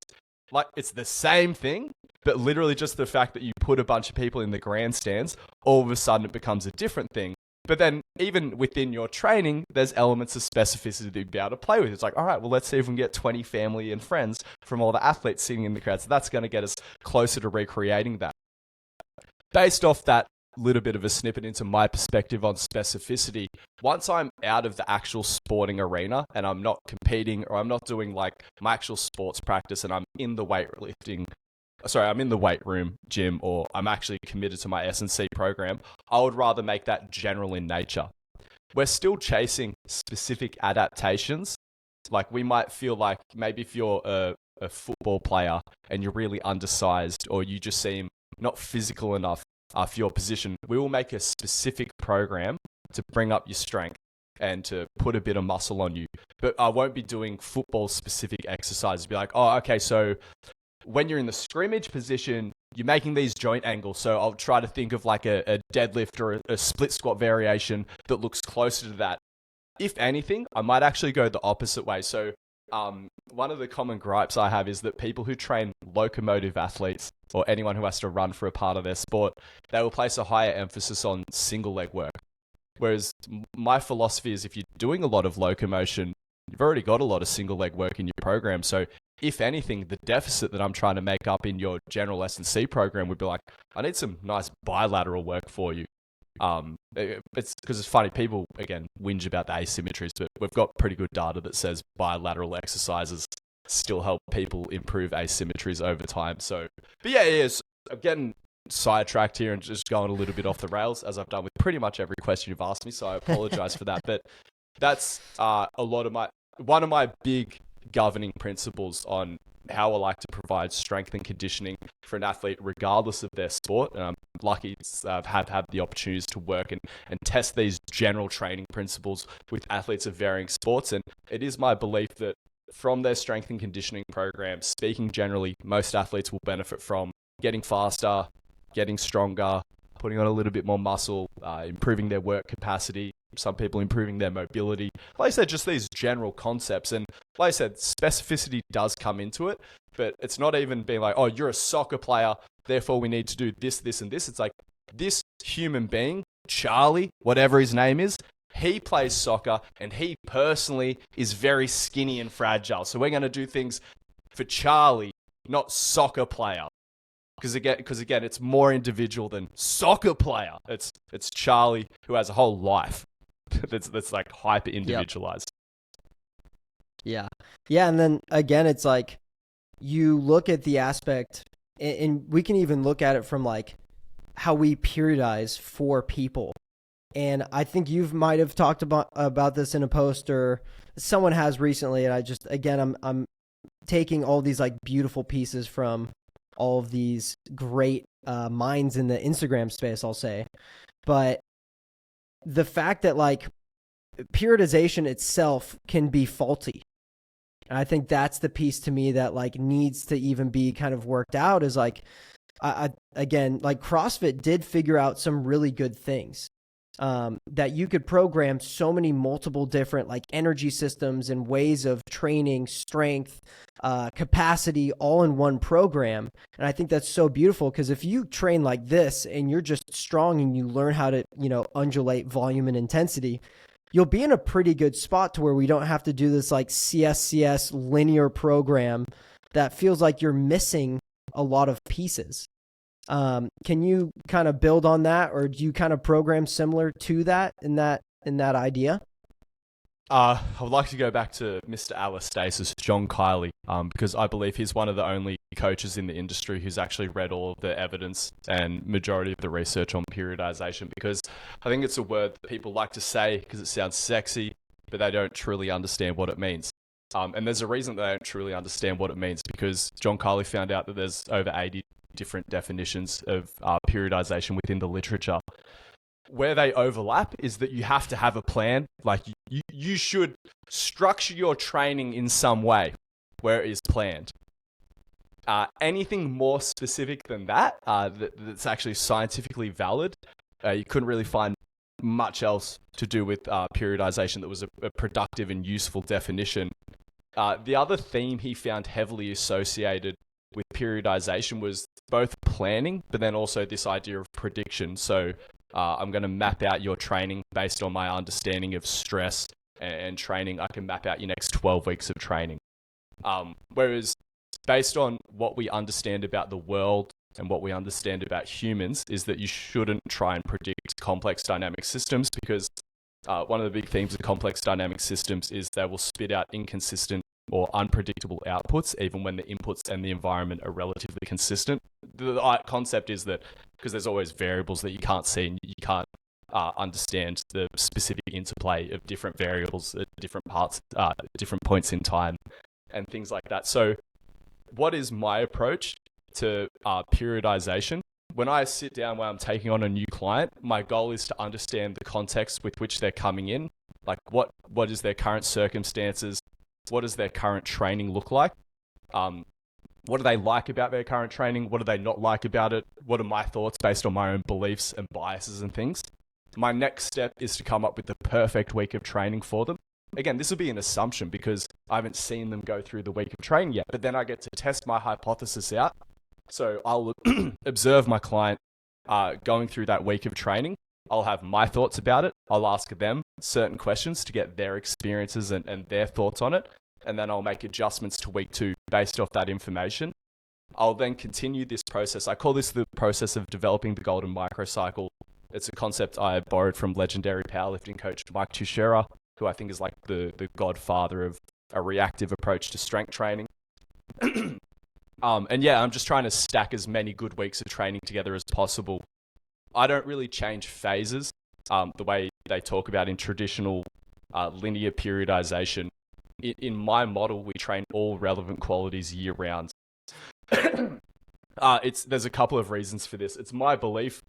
like it's the same thing, but literally just the fact that you put a bunch of people in the grandstands, all of a sudden it becomes a different thing. But then even within your training, there's elements of specificity that you'd be able to play with. It's like, all right, well, let's see if we can get 20 family and friends from all the athletes sitting in the crowd. So that's going to get us closer to recreating that. Based off that little bit of a snippet into my perspective on specificity, once I'm out of the actual sporting arena and I'm not competing or I'm not doing like my actual sports practice and I'm in the I'm in the weight room, gym, or I'm actually committed to my S&C program, I would rather make that general in nature. We're still chasing specific adaptations. Like we might feel like maybe if you're a football player and you're really undersized or you just seem not physical enough for your position, we will make a specific program to bring up your strength and to put a bit of muscle on you. But I won't be doing football-specific exercises. Be like, oh, okay, so when you're in the scrimmage position, you're making these joint angles. So I'll try to think of like a deadlift or a split squat variation that looks closer to that. If anything, I might actually go the opposite way. So one of the common gripes I have is that people who train locomotive athletes or anyone who has to run for a part of their sport, they will place a higher emphasis on single leg work. Whereas my philosophy is if you're doing a lot of locomotion, you've already got a lot of single leg work in your program. So if anything, the deficit that I'm trying to make up in your general S&C program would be like, I need some nice bilateral work for you. It's because it's funny, people again whinge about the asymmetries, but we've got pretty good data that says bilateral exercises still help people improve asymmetries over time. So, but yeah, I'm getting sidetracked here and just going a little bit off the rails as I've done with pretty much every question you've asked me. So I apologize for that, but that's one of my big governing principles on how I like to provide strength and conditioning for an athlete, regardless of their sport. And I'm lucky to have had the opportunities to work and test these general training principles with athletes of varying sports. And it is my belief that from their strength and conditioning programs, speaking generally, most athletes will benefit from getting faster, getting stronger, putting on a little bit more muscle, improving their work capacity, some people improving their mobility. Like I said, just these general concepts. And like I said, specificity does come into it, but it's not even being like, oh, you're a soccer player, therefore we need to do this, this, and this. It's like this human being, Charlie, whatever his name is, he plays soccer and he personally is very skinny and fragile. So we're going to do things for Charlie, not soccer player. Because again, it's more individual than soccer player. It's Charlie who has a whole life that's like hyper individualized. Yep. Yeah. And then again, it's like you look at the aspect, and we can even look at it from like how we periodize for people. And I think you might have talked about this in a post, or someone has recently. And I'm taking all these like beautiful pieces from all of these great minds in the Instagram space, I'll say. But the fact that like periodization itself can be faulty. And I think that's the piece to me that like needs to even be kind of worked out is like, again, like CrossFit did figure out some really good things. That you could program so many multiple different like energy systems and ways of training, strength, capacity, all in one program. And I think that's so beautiful because if you train like this and you're just strong and you learn how to, undulate volume and intensity, you'll be in a pretty good spot to where we don't have to do this like CSCS linear program that feels like you're missing a lot of pieces. Can you kind of build on that, or do you kind of program similar to that in that idea? I would like to go back to Mr. Alistasis, John Kiley, because I believe he's one of the only coaches in the industry who's actually read all of the evidence and majority of the research on periodization, because I think it's a word that people like to say because it sounds sexy, but they don't truly understand what it means. And there's a reason they don't truly understand what it means, because John Kiley found out that there's over 80 different definitions of periodization within the literature. Where they overlap is that you have to have a plan. Like you should structure your training in some way where it is planned. Anything more specific than that, that's actually scientifically valid, you couldn't really find much else to do with periodization that was a productive and useful definition. The other theme he found heavily associated with periodization was both planning, but then also this idea of prediction. So I'm going to map out your training based on my understanding of stress and training. I can map out your next 12 weeks of training. Whereas based on what we understand about the world and what we understand about humans is that you shouldn't try and predict complex dynamic systems, because one of the big themes of complex dynamic systems is they will spit out inconsistent or unpredictable outputs, even when the inputs and the environment are relatively consistent. The concept is that because there's always variables that you can't see and you can't understand the specific interplay of different variables at different parts, different points in time, and things like that. So what is my approach to periodization? When I sit down when I'm taking on a new client, my goal is to understand the context with which they're coming in. Like what is their current circumstances? What does their current training look like? What do they like about their current training? What do they not like about it? What are my thoughts based on my own beliefs and biases and things? My next step is to come up with the perfect week of training for them. Again, this will be an assumption because I haven't seen them go through the week of training yet, but then I get to test my hypothesis out. So I'll observe my client going through that week of training. I'll have my thoughts about it. I'll ask them certain questions to get their experiences and their thoughts on it. And then I'll make adjustments to week 2 based off that information. I'll then continue this process. I call this the process of developing the golden microcycle. It's a concept I borrowed from legendary powerlifting coach Mike Tuchscherer, who I think is like the godfather of a reactive approach to strength training. And yeah, I'm just trying to stack as many good weeks of training together as possible. I don't really change phases the way they talk about in traditional linear periodization. In my model, we train all relevant qualities year round. There's a couple of reasons for this. It's my belief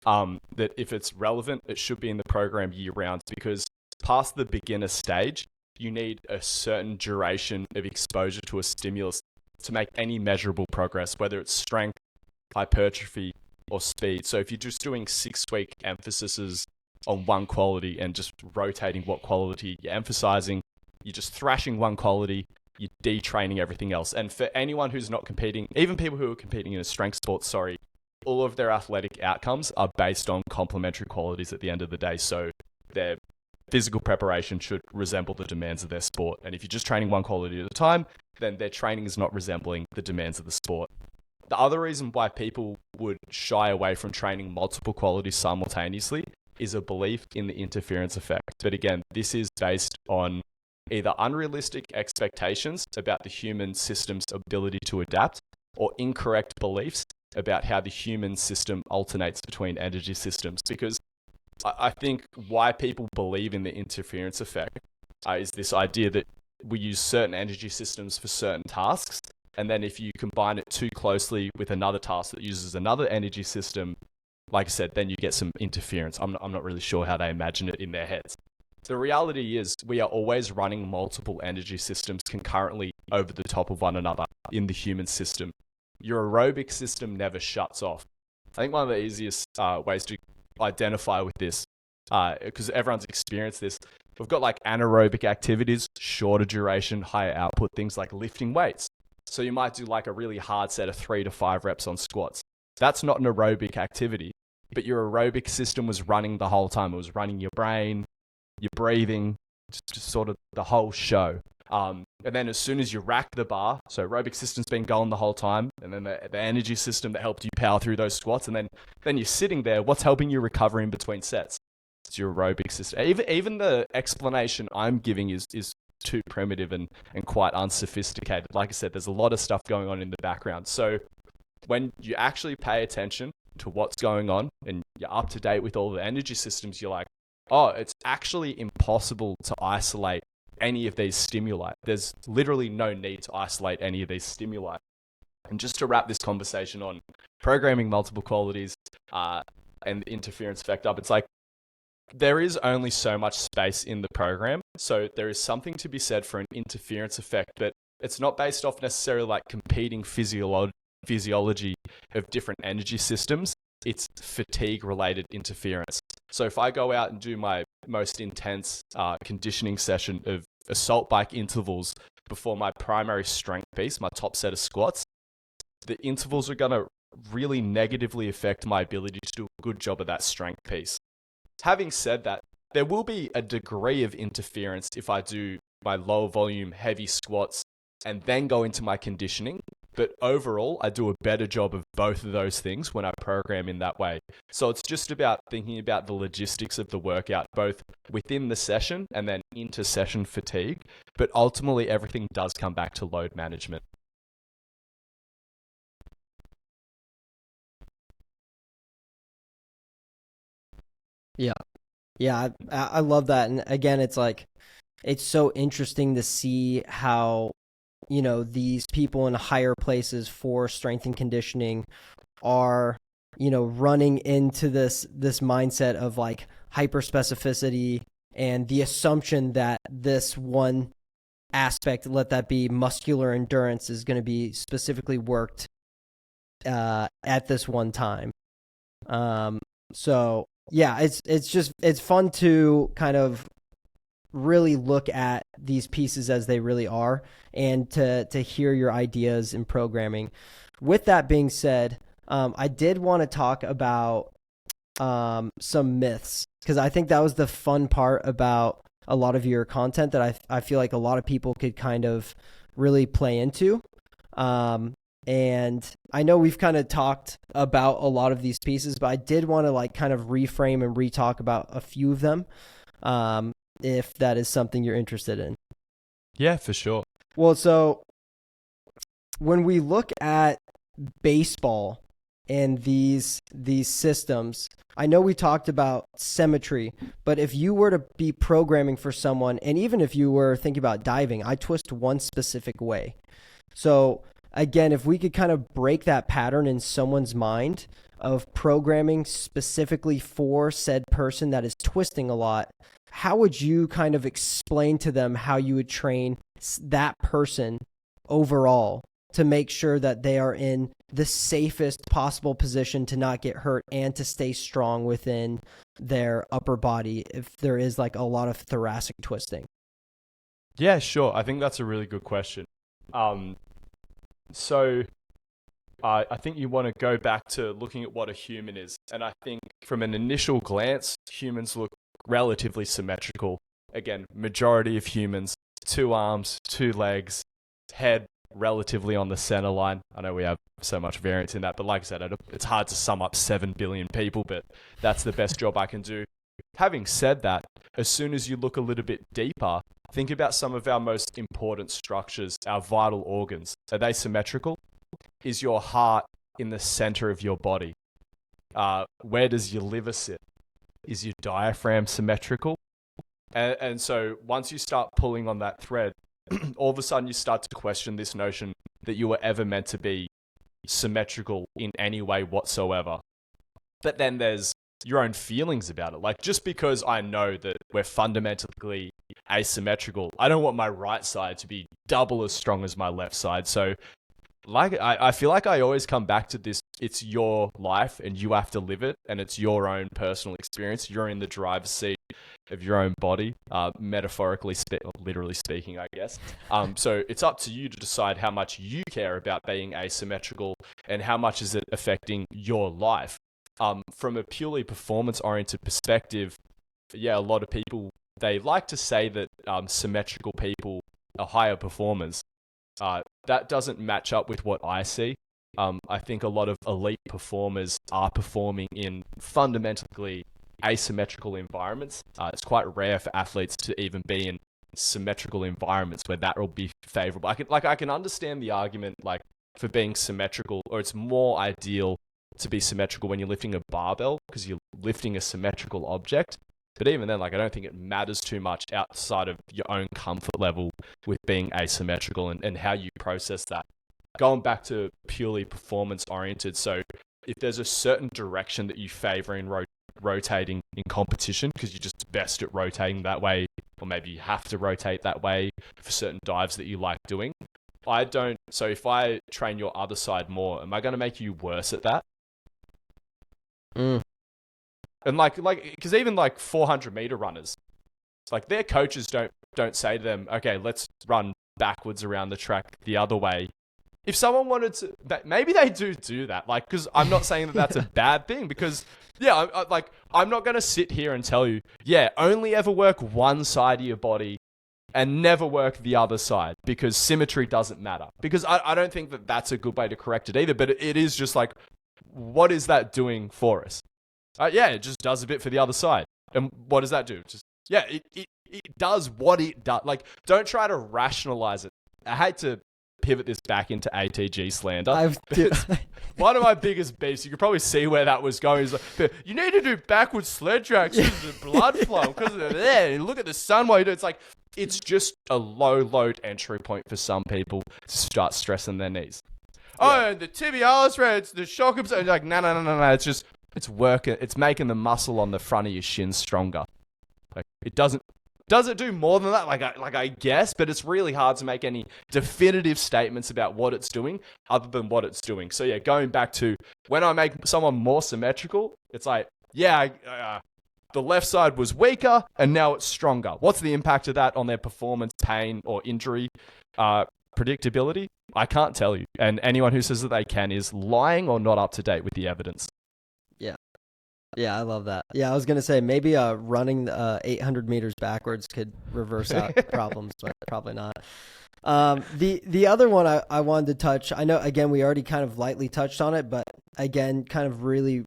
that if it's relevant, it should be in the program year round, because past the beginner stage, you need a certain duration of exposure to a stimulus to make any measurable progress, whether it's strength, hypertrophy, or speed. So if you're just doing 6-week emphases on one quality and just rotating what quality you're emphasizing, you're just thrashing one quality, you're detraining everything else. And for anyone who's not competing, even people who are competing in a strength sport, all of their athletic outcomes are based on complementary qualities at the end of the day. So their physical preparation should resemble the demands of their sport. And if you're just training one quality at a time, then their training is not resembling the demands of the sport. The other reason why people would shy away from training multiple qualities simultaneously is a belief in the interference effect. But again, this is based on either unrealistic expectations about the human system's ability to adapt, or incorrect beliefs about how the human system alternates between energy systems. Because I think why people believe in the interference effect is this idea that we use certain energy systems for certain tasks, and then if you combine it too closely with another task that uses another energy system, like I said, then you get some interference. I'm not really sure how they imagine it in their heads. The reality is we are always running multiple energy systems concurrently over the top of one another in the human system. Your aerobic system never shuts off. I think one of the easiest ways to identify with this, because everyone's experienced this, we've got like anaerobic activities, shorter duration, higher output, things like lifting weights. So you might do like a really hard set of 3 to 5 reps on squats. That's not an aerobic activity, but your aerobic system was running the whole time. It was running your brain, your breathing, just sort of the whole show. And then as soon as you rack the bar, so aerobic system's been going the whole time, and then the energy system that helped you power through those squats, and then you're sitting there, what's helping you recover in between sets? It's your aerobic system. Even the explanation I'm giving is too primitive and quite unsophisticated. Like I said, there's a lot of stuff going on in the background. So when you actually pay attention to what's going on and you're up to date with all the energy systems, you're like, oh, it's actually impossible to isolate any of these stimuli. There's literally no need to isolate any of these stimuli. And just to wrap this conversation on programming multiple qualities and the interference effect up, it's like there is only so much space in the program. So there is something to be said for an interference effect, but it's not based off necessarily like competing physiology of different energy systems. It's fatigue related interference. So if I go out and do my most intense conditioning session of assault bike intervals before my primary strength piece, my top set of squats, the intervals are going to really negatively affect my ability to do a good job of that strength piece. Having said that, there will be a degree of interference if I do my low volume heavy squats and then go into my conditioning. But overall, I do a better job of both of those things when I program in that way. So it's just about thinking about the logistics of the workout, both within the session and then into session fatigue. But ultimately, everything does come back to load management. Yeah. Yeah, I love that. And again, it's like, it's so interesting to see how, these people in higher places for strength and conditioning are, running into this mindset of like hyper specificity and the assumption that this one aspect, let that be muscular endurance, is going to be specifically worked at this one time. So yeah, it's fun to kind of really look at these pieces as they really are and to hear your ideas in programming. With that being said, I did want to talk about some myths, because I think that was the fun part about a lot of your content that I feel like a lot of people could kind of really play into. And I know we've kind of talked about a lot of these pieces, but I did want to like kind of reframe and re-talk about a few of them, if that is something you're interested in. Yeah, for sure. Well, so when we look at baseball and these systems, I know we talked about symmetry, but if you were to be programming for someone, and even if you were thinking about diving, I twist one specific way. So again, if we could kind of break that pattern in someone's mind of programming specifically for said person that is twisting a lot, how would you kind of explain to them how you would train that person overall to make sure that they are in the safest possible position to not get hurt and to stay strong within their upper body if there is like a lot of thoracic twisting? Yeah, sure. I think that's a really good question. So I think you want to go back to looking at what a human is. And I think from an initial glance, humans look relatively symmetrical. Again, majority of humans, 2 arms, 2 legs, head relatively on the center line. I know we have so much variance in that, but like I said, it's hard to sum up 7 billion people, but that's the best job I can do. Having said that, as soon as you look a little bit deeper, think about some of our most important structures, our vital organs. Are they symmetrical? Is your heart in the center of your body? Where does your liver sit? Is your diaphragm symmetrical? And so once you start pulling on that thread, all of a sudden you start to question this notion that you were ever meant to be symmetrical in any way whatsoever. But then there's your own feelings about it. Like, just because I know that we're fundamentally asymmetrical, I don't want my right side to be double as strong as my left side. So like, I feel like I always come back to this. It's your life and you have to live it, and it's your own personal experience. You're in the driver's seat of your own body, metaphorically, literally speaking, I guess. So it's up to you to decide how much you care about being asymmetrical and how much is it affecting your life. From a purely performance-oriented perspective, yeah, a lot of people, they like to say that symmetrical people are higher performers. That doesn't match up with what I see. I think a lot of elite performers are performing in fundamentally asymmetrical environments. It's quite rare for athletes to even be in symmetrical environments where that will be favorable. I can understand the argument like for being symmetrical, or it's more ideal to be symmetrical when you're lifting a barbell because you're lifting a symmetrical object. But even then, like, I don't think it matters too much outside of your own comfort level with being asymmetrical and how you process that. Going back to purely performance oriented. So if there's a certain direction that you favor in rotating in competition because you're just best at rotating that way, or maybe you have to rotate that way for certain dives that you like doing, I don't. So if I train your other side more, am I going to make you worse at that? And like, because even like 400-meter runners, like their coaches don't say to them, okay, let's run backwards around the track the other way. If someone wanted to, maybe they do that. Like, because I'm not saying that that's a bad thing. Because yeah, I'm not going to sit here and tell you, yeah, only ever work one side of your body and never work the other side because symmetry doesn't matter. Because I don't think that that's a good way to correct it either. But it is just like, what is that doing for us? Yeah, it just does a bit for the other side. And what does that do? Just it does what it does. Like, don't try to rationalize it. I hate to pivot this back into ATG slander. One of my biggest beefs, you could probably see where that was going, is like, you need to do backwards sled tracks because of the blood flow, because of there. And look at the sun while you do it. It's like, it's just a low load entry point for some people to start stressing their knees. Yeah. Oh, the tibialis, it's the shock absorber. Like, no. It's working. It's making the muscle on the front of your shins stronger. Like, it doesn't. Does it do more than that? I guess, but it's really hard to make any definitive statements about what it's doing other than what it's doing. So yeah, going back to when I make someone more symmetrical, it's like, yeah, the left side was weaker and now it's stronger. What's the impact of that on their performance, pain, or injury predictability? I can't tell you. And anyone who says that they can is lying or not up to date with the evidence. Yeah, I love that. Yeah, I was going to say maybe running 800 meters backwards could reverse out problems, but probably not. The other one I wanted to touch, I know, again, we already kind of lightly touched on it, but again, kind of really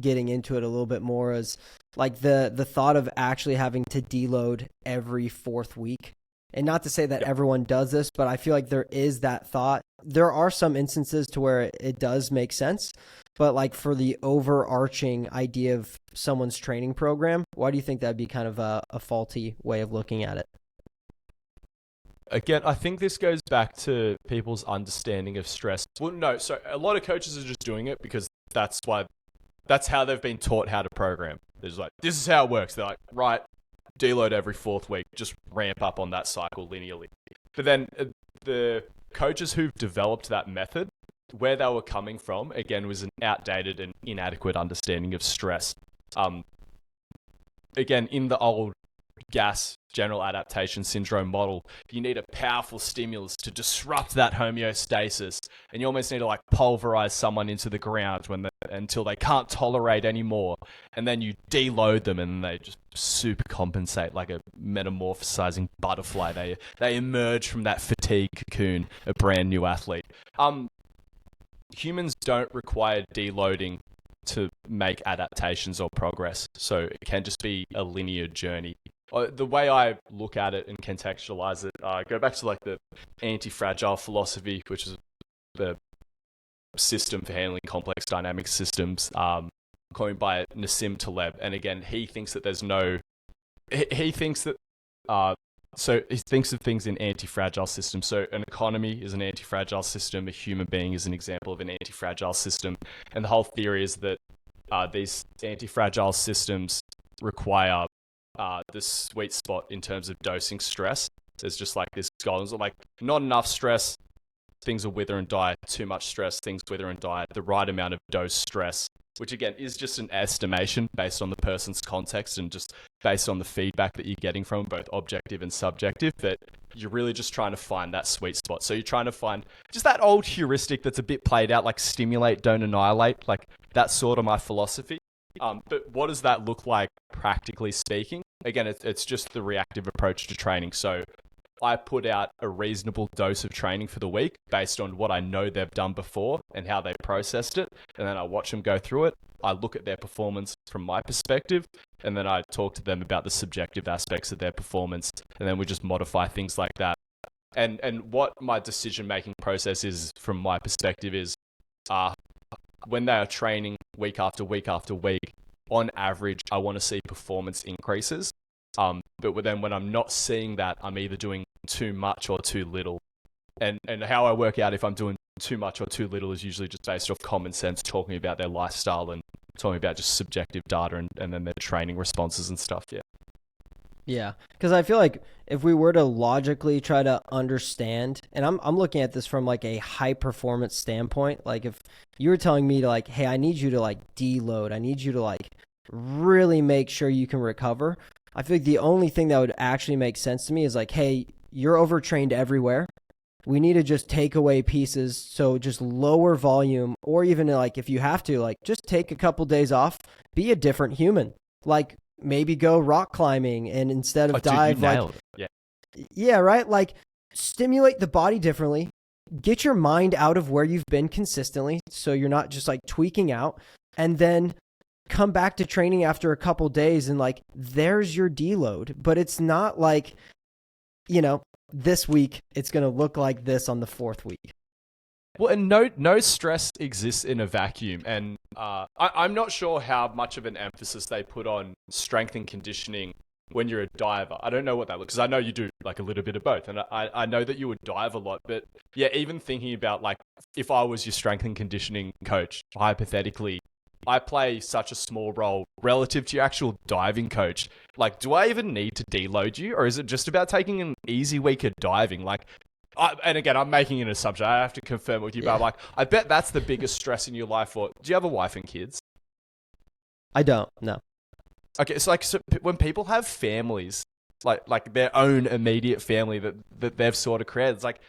getting into it a little bit more is like the thought of actually having to deload every fourth week. And not to say that everyone does this, but I feel like there is that thought. There are some instances to where it does make sense. But like for the overarching idea of someone's training program, why do you think that'd be kind of a faulty way of looking at it? Again, I think this goes back to people's understanding of stress. Well, no, so a lot of coaches are just doing it because that's how they've been taught how to program. They're just like, this is how it works. They're like, right, deload every fourth week, just ramp up on that cycle linearly. But then the coaches who've developed that method, where they were coming from, again, was an outdated and inadequate understanding of stress. Again, in the old GAS, general adaptation syndrome model, you need a powerful stimulus to disrupt that homeostasis, and you almost need to like pulverize someone into the ground until they can't tolerate anymore, and then you deload them and they just super compensate like a metamorphosizing butterfly. They emerge from that fatigue cocoon a brand new athlete. Humans don't require deloading to make adaptations or progress, so it can just be a linear journey. The way I look at it and contextualize it, go back to like the anti-fragile philosophy, which is the system for handling complex dynamic systems, coined by Nassim Taleb. And again, he thinks that so he thinks of things in anti-fragile systems. So an economy is an anti-fragile system. A human being is an example of an anti-fragile system. And the whole theory is that these anti-fragile systems require the sweet spot in terms of dosing stress. There's just like this goal. Like not enough stress, things will wither and die. Too much stress, things wither and die. The right amount of dose stress, which again is just an estimation based on the person's context and just based on the feedback that you're getting from both objective and subjective, but you're really just trying to find that sweet spot. So you're trying to find just that old heuristic that's a bit played out, like stimulate, don't annihilate, like that's sort of my philosophy. But what does that look like practically speaking? Again, it's just the reactive approach to training. So I put out a reasonable dose of training for the week based on what I know they've done before and how they processed it. And then I watch them go through it. I look at their performance from my perspective, and then I talk to them about the subjective aspects of their performance. And then we just modify things like that. And what my decision-making process is from my perspective is when they are training week after week after week, on average, I want to see performance increases. But then when I'm not seeing that, I'm either doing too much or too little. And how I work out if I'm doing too much or too little is usually just based off common sense, talking about their lifestyle and talking about just subjective data and then their training responses and stuff. Yeah. Yeah, because I feel like if we were to logically try to understand, and I'm looking at this from like a high performance standpoint, like if you were telling me to like, hey, I need you to like deload, I need you to like really make sure you can recover. I feel like the only thing that would actually make sense to me is like, hey, you're overtrained everywhere. We need to just take away pieces. So just lower volume, or even like if you have to, like just take a couple days off, be a different human. Like maybe go rock climbing and instead of dive, like, yeah, right. Like stimulate the body differently, get your mind out of where you've been consistently. So you're not just like tweaking out, and then come back to training after a couple days and like, there's your deload. But it's not like, this week it's going to look like this on the fourth week. Well, and no stress exists in a vacuum. And I'm not sure how much of an emphasis they put on strength and conditioning when you're a diver. I don't know what that looks, because I know you do like a little bit of both. And I know that you would dive a lot. But yeah, even thinking about like, if I was your strength and conditioning coach, hypothetically, I play such a small role relative to your actual diving coach. Like, do I even need to deload you? Or is it just about taking an easy week of diving? Like, and again, I'm making an assumption. I have to confirm it with you, but I'm like, I bet that's the biggest stress in your life. Or do you have a wife and kids? I don't, no. Okay, so when people have families, like their own immediate family that they've sort of created, it's like,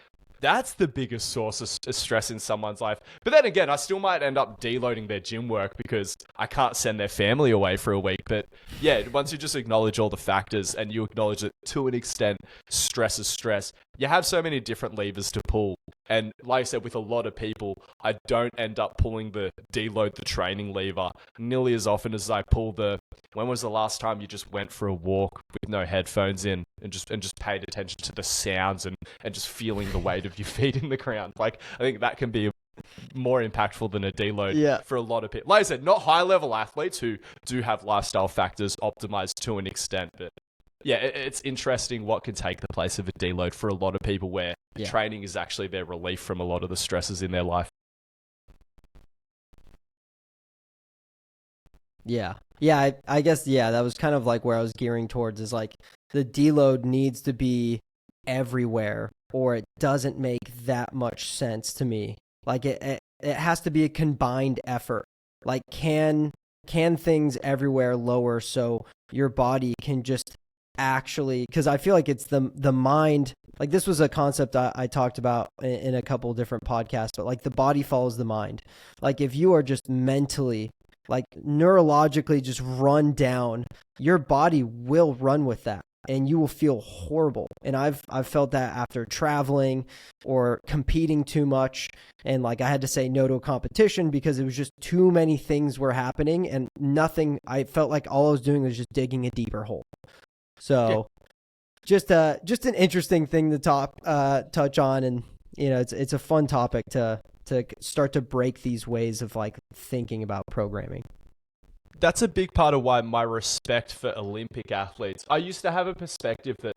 that's the biggest source of stress in someone's life. But then again, I still might end up deloading their gym work because I can't send their family away for a week. But yeah, once you just acknowledge all the factors and you acknowledge that to an extent, stress is stress, you have so many different levers to pull. And like I said, with a lot of people, I don't end up pulling the deload the training lever nearly as often as I pull the, when was the last time you just went for a walk with no headphones in and just paid attention to the sounds and just feeling the weight of your feet in the ground? Like, I think that can be more impactful than a deload for a lot of people. Like I said, not high level athletes who do have lifestyle factors optimized to an extent, but yeah, it's interesting what can take the place of a deload for a lot of people where training is actually their relief from a lot of the stresses in their life. Yeah. Yeah, I guess, that was kind of like where I was gearing towards, is like the deload needs to be everywhere or it doesn't make that much sense to me. Like it has to be a combined effort. Like can things everywhere lower so your body can just actually, because I feel like it's the mind, like this was a concept I talked about in a couple different podcasts, but like the body follows the mind. Like if you are just mentally, like neurologically just run down, your body will run with that and you will feel horrible. And I've felt that after traveling or competing too much, and like I had to say no to a competition because it was just too many things were happening and nothing, I felt like all I was doing was just digging a deeper hole. So just an interesting thing to touch on, and it's a fun topic to start to break these ways of like thinking about programming. That's a big part of why my respect for Olympic athletes. I used to have a perspective that,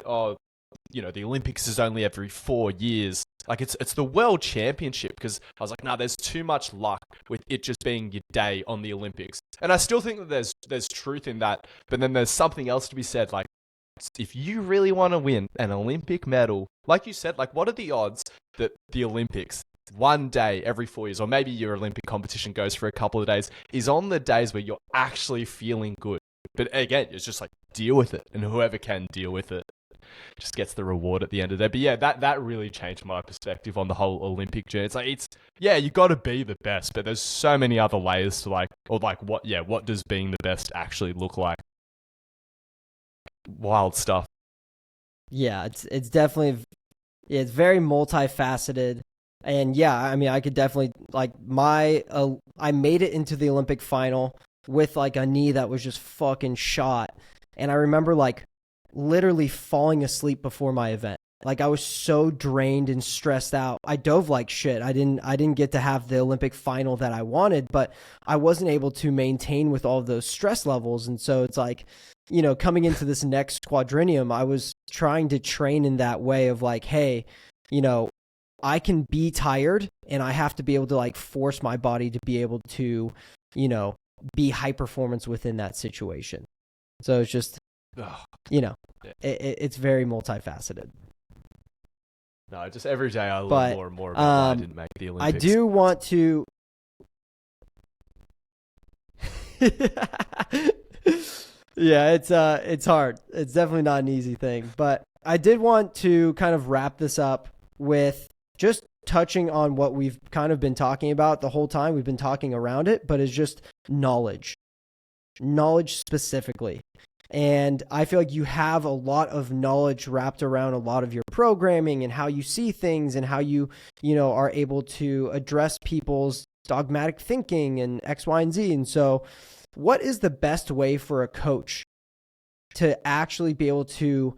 the Olympics is only every 4 years. Like it's the world championship, because I was like, nah, there's too much luck with it just being your day on the Olympics. And I still think that there's truth in that. But then there's something else to be said. Like, if you really want to win an Olympic medal, like you said, like what are the odds that the Olympics, one day every 4 years, or maybe your Olympic competition goes for a couple of days, is on the days where you're actually feeling good? But again, it's just like, deal with it. And whoever can deal with it just gets the reward at the end of the day. But yeah, that really changed my perspective on the whole Olympic journey. It's like, you got to be the best, but there's so many other layers to what does being the best actually look like? Wild stuff. Yeah, it's definitely, yeah, it's very multifaceted. And yeah, I mean, I could definitely like I made it into the Olympic final with like a knee that was just fucking shot. And I remember like literally falling asleep before my event. Like I was so drained and stressed out. I dove like shit. I didn't get to have the Olympic final that I wanted, but I wasn't able to maintain with all of those stress levels. And so it's like, coming into this next quadrennium, I was trying to train in that way of like, hey, I can be tired and I have to be able to like force my body to be able to, be high performance within that situation. So it's just, it's very multifaceted. No, just every day I learn But, more and more about why I didn't make the Olympics. I do want to. Yeah, it's hard. It's definitely not an easy thing. But I did want to kind of wrap this up with just touching on what we've kind of been talking about the whole time. We've been talking around it, but it's just knowledge specifically. And I feel like you have a lot of knowledge wrapped around a lot of your programming and how you see things and how you are able to address people's dogmatic thinking and X, Y, and Z. And so what is the best way for a coach to actually be able to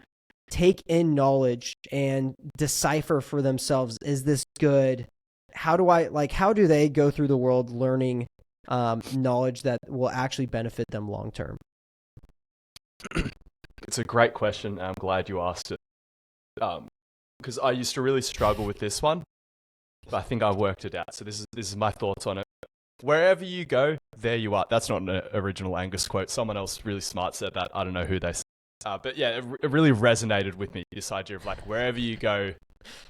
take in knowledge and decipher for themselves, is this good? How do they go through the world learning knowledge that will actually benefit them long term? It's a great question. I'm glad you asked it. Because I used to really struggle with this one, but I think I've worked it out. So this is my thoughts on it. Wherever you go, there you are. That's not an original Angus quote. Someone else really smart said that. I don't know who they said. But yeah, it really resonated with me, this idea of like, wherever you go,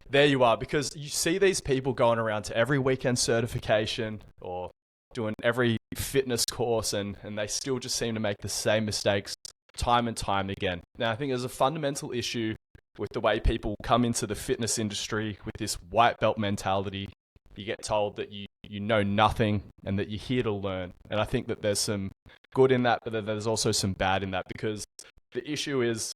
there you are. Because you see these people going around to every weekend certification or doing every fitness course, and they still just seem to make the same mistakes time and time again. Now, I think there's a fundamental issue with the way people come into the fitness industry with this white belt mentality. You get told that you know nothing and that you're here to learn. And I think that there's some good in that, but then there's also some bad in that, because the issue is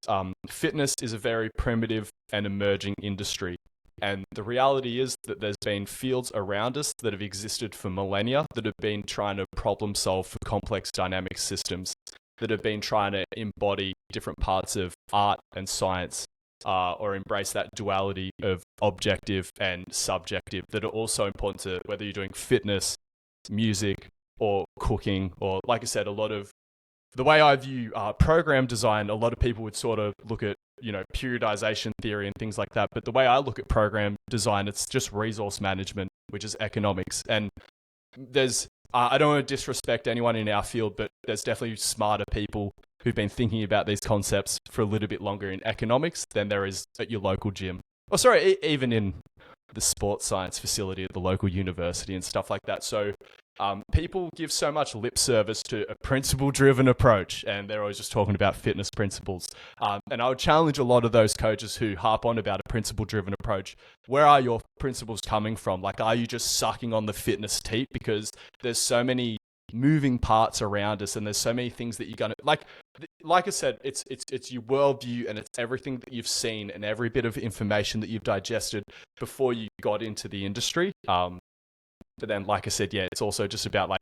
fitness is a very primitive and emerging industry. And the reality is that there's been fields around us that have existed for millennia that have been trying to problem solve for complex dynamic systems, that have been trying to embody different parts of art and science, or embrace that duality of objective and subjective that are also important to whether you're doing fitness, music, or cooking, or like I said, a lot of the way I view program design, a lot of people would sort of look at, periodization theory and things like that. But the way I look at program design, it's just resource management, which is economics. And there's, I don't want to disrespect anyone in our field, but there's definitely smarter people who've been thinking about these concepts for a little bit longer in economics than there is at your local gym. Or sorry, even in the sports science facility at the local university and stuff like that. So people give so much lip service to a principle-driven approach, and they're always just talking about fitness principles. And I would challenge a lot of those coaches who harp on about a principle-driven approach. Where are your principles coming from? Like, are you just sucking on the fitness teat? Because there's so many moving parts around us, and there's so many things that you're gonna like I said, it's your worldview, and it's everything that you've seen and every bit of information that you've digested before you got into the industry. But then, like I said, yeah, it's also just about like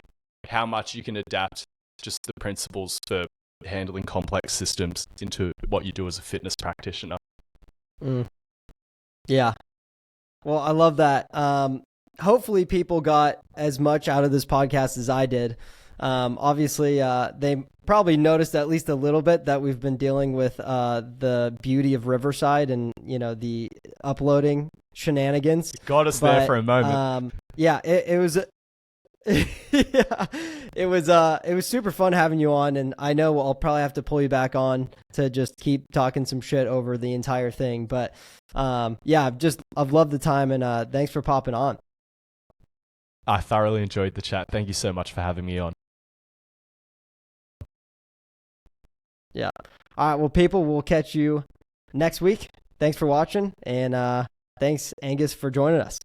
how much you can adapt just the principles for handling complex systems into what you do as a fitness practitioner. Yeah. Well, I love that. Hopefully people got as much out of this podcast as I did. Obviously, they probably noticed at least a little bit that we've been dealing with the beauty of Riverside and, the uploading shenanigans. Got us there for a moment. Yeah, it was yeah, it was super fun having you on, and I know I'll probably have to pull you back on to just keep talking some shit over the entire thing. But yeah, I've loved the time, and thanks for popping on. I thoroughly enjoyed the chat. Thank you so much for having me on. Yeah. All right. Well, people, we'll catch you next week. Thanks for watching, and thanks, Angus, for joining us.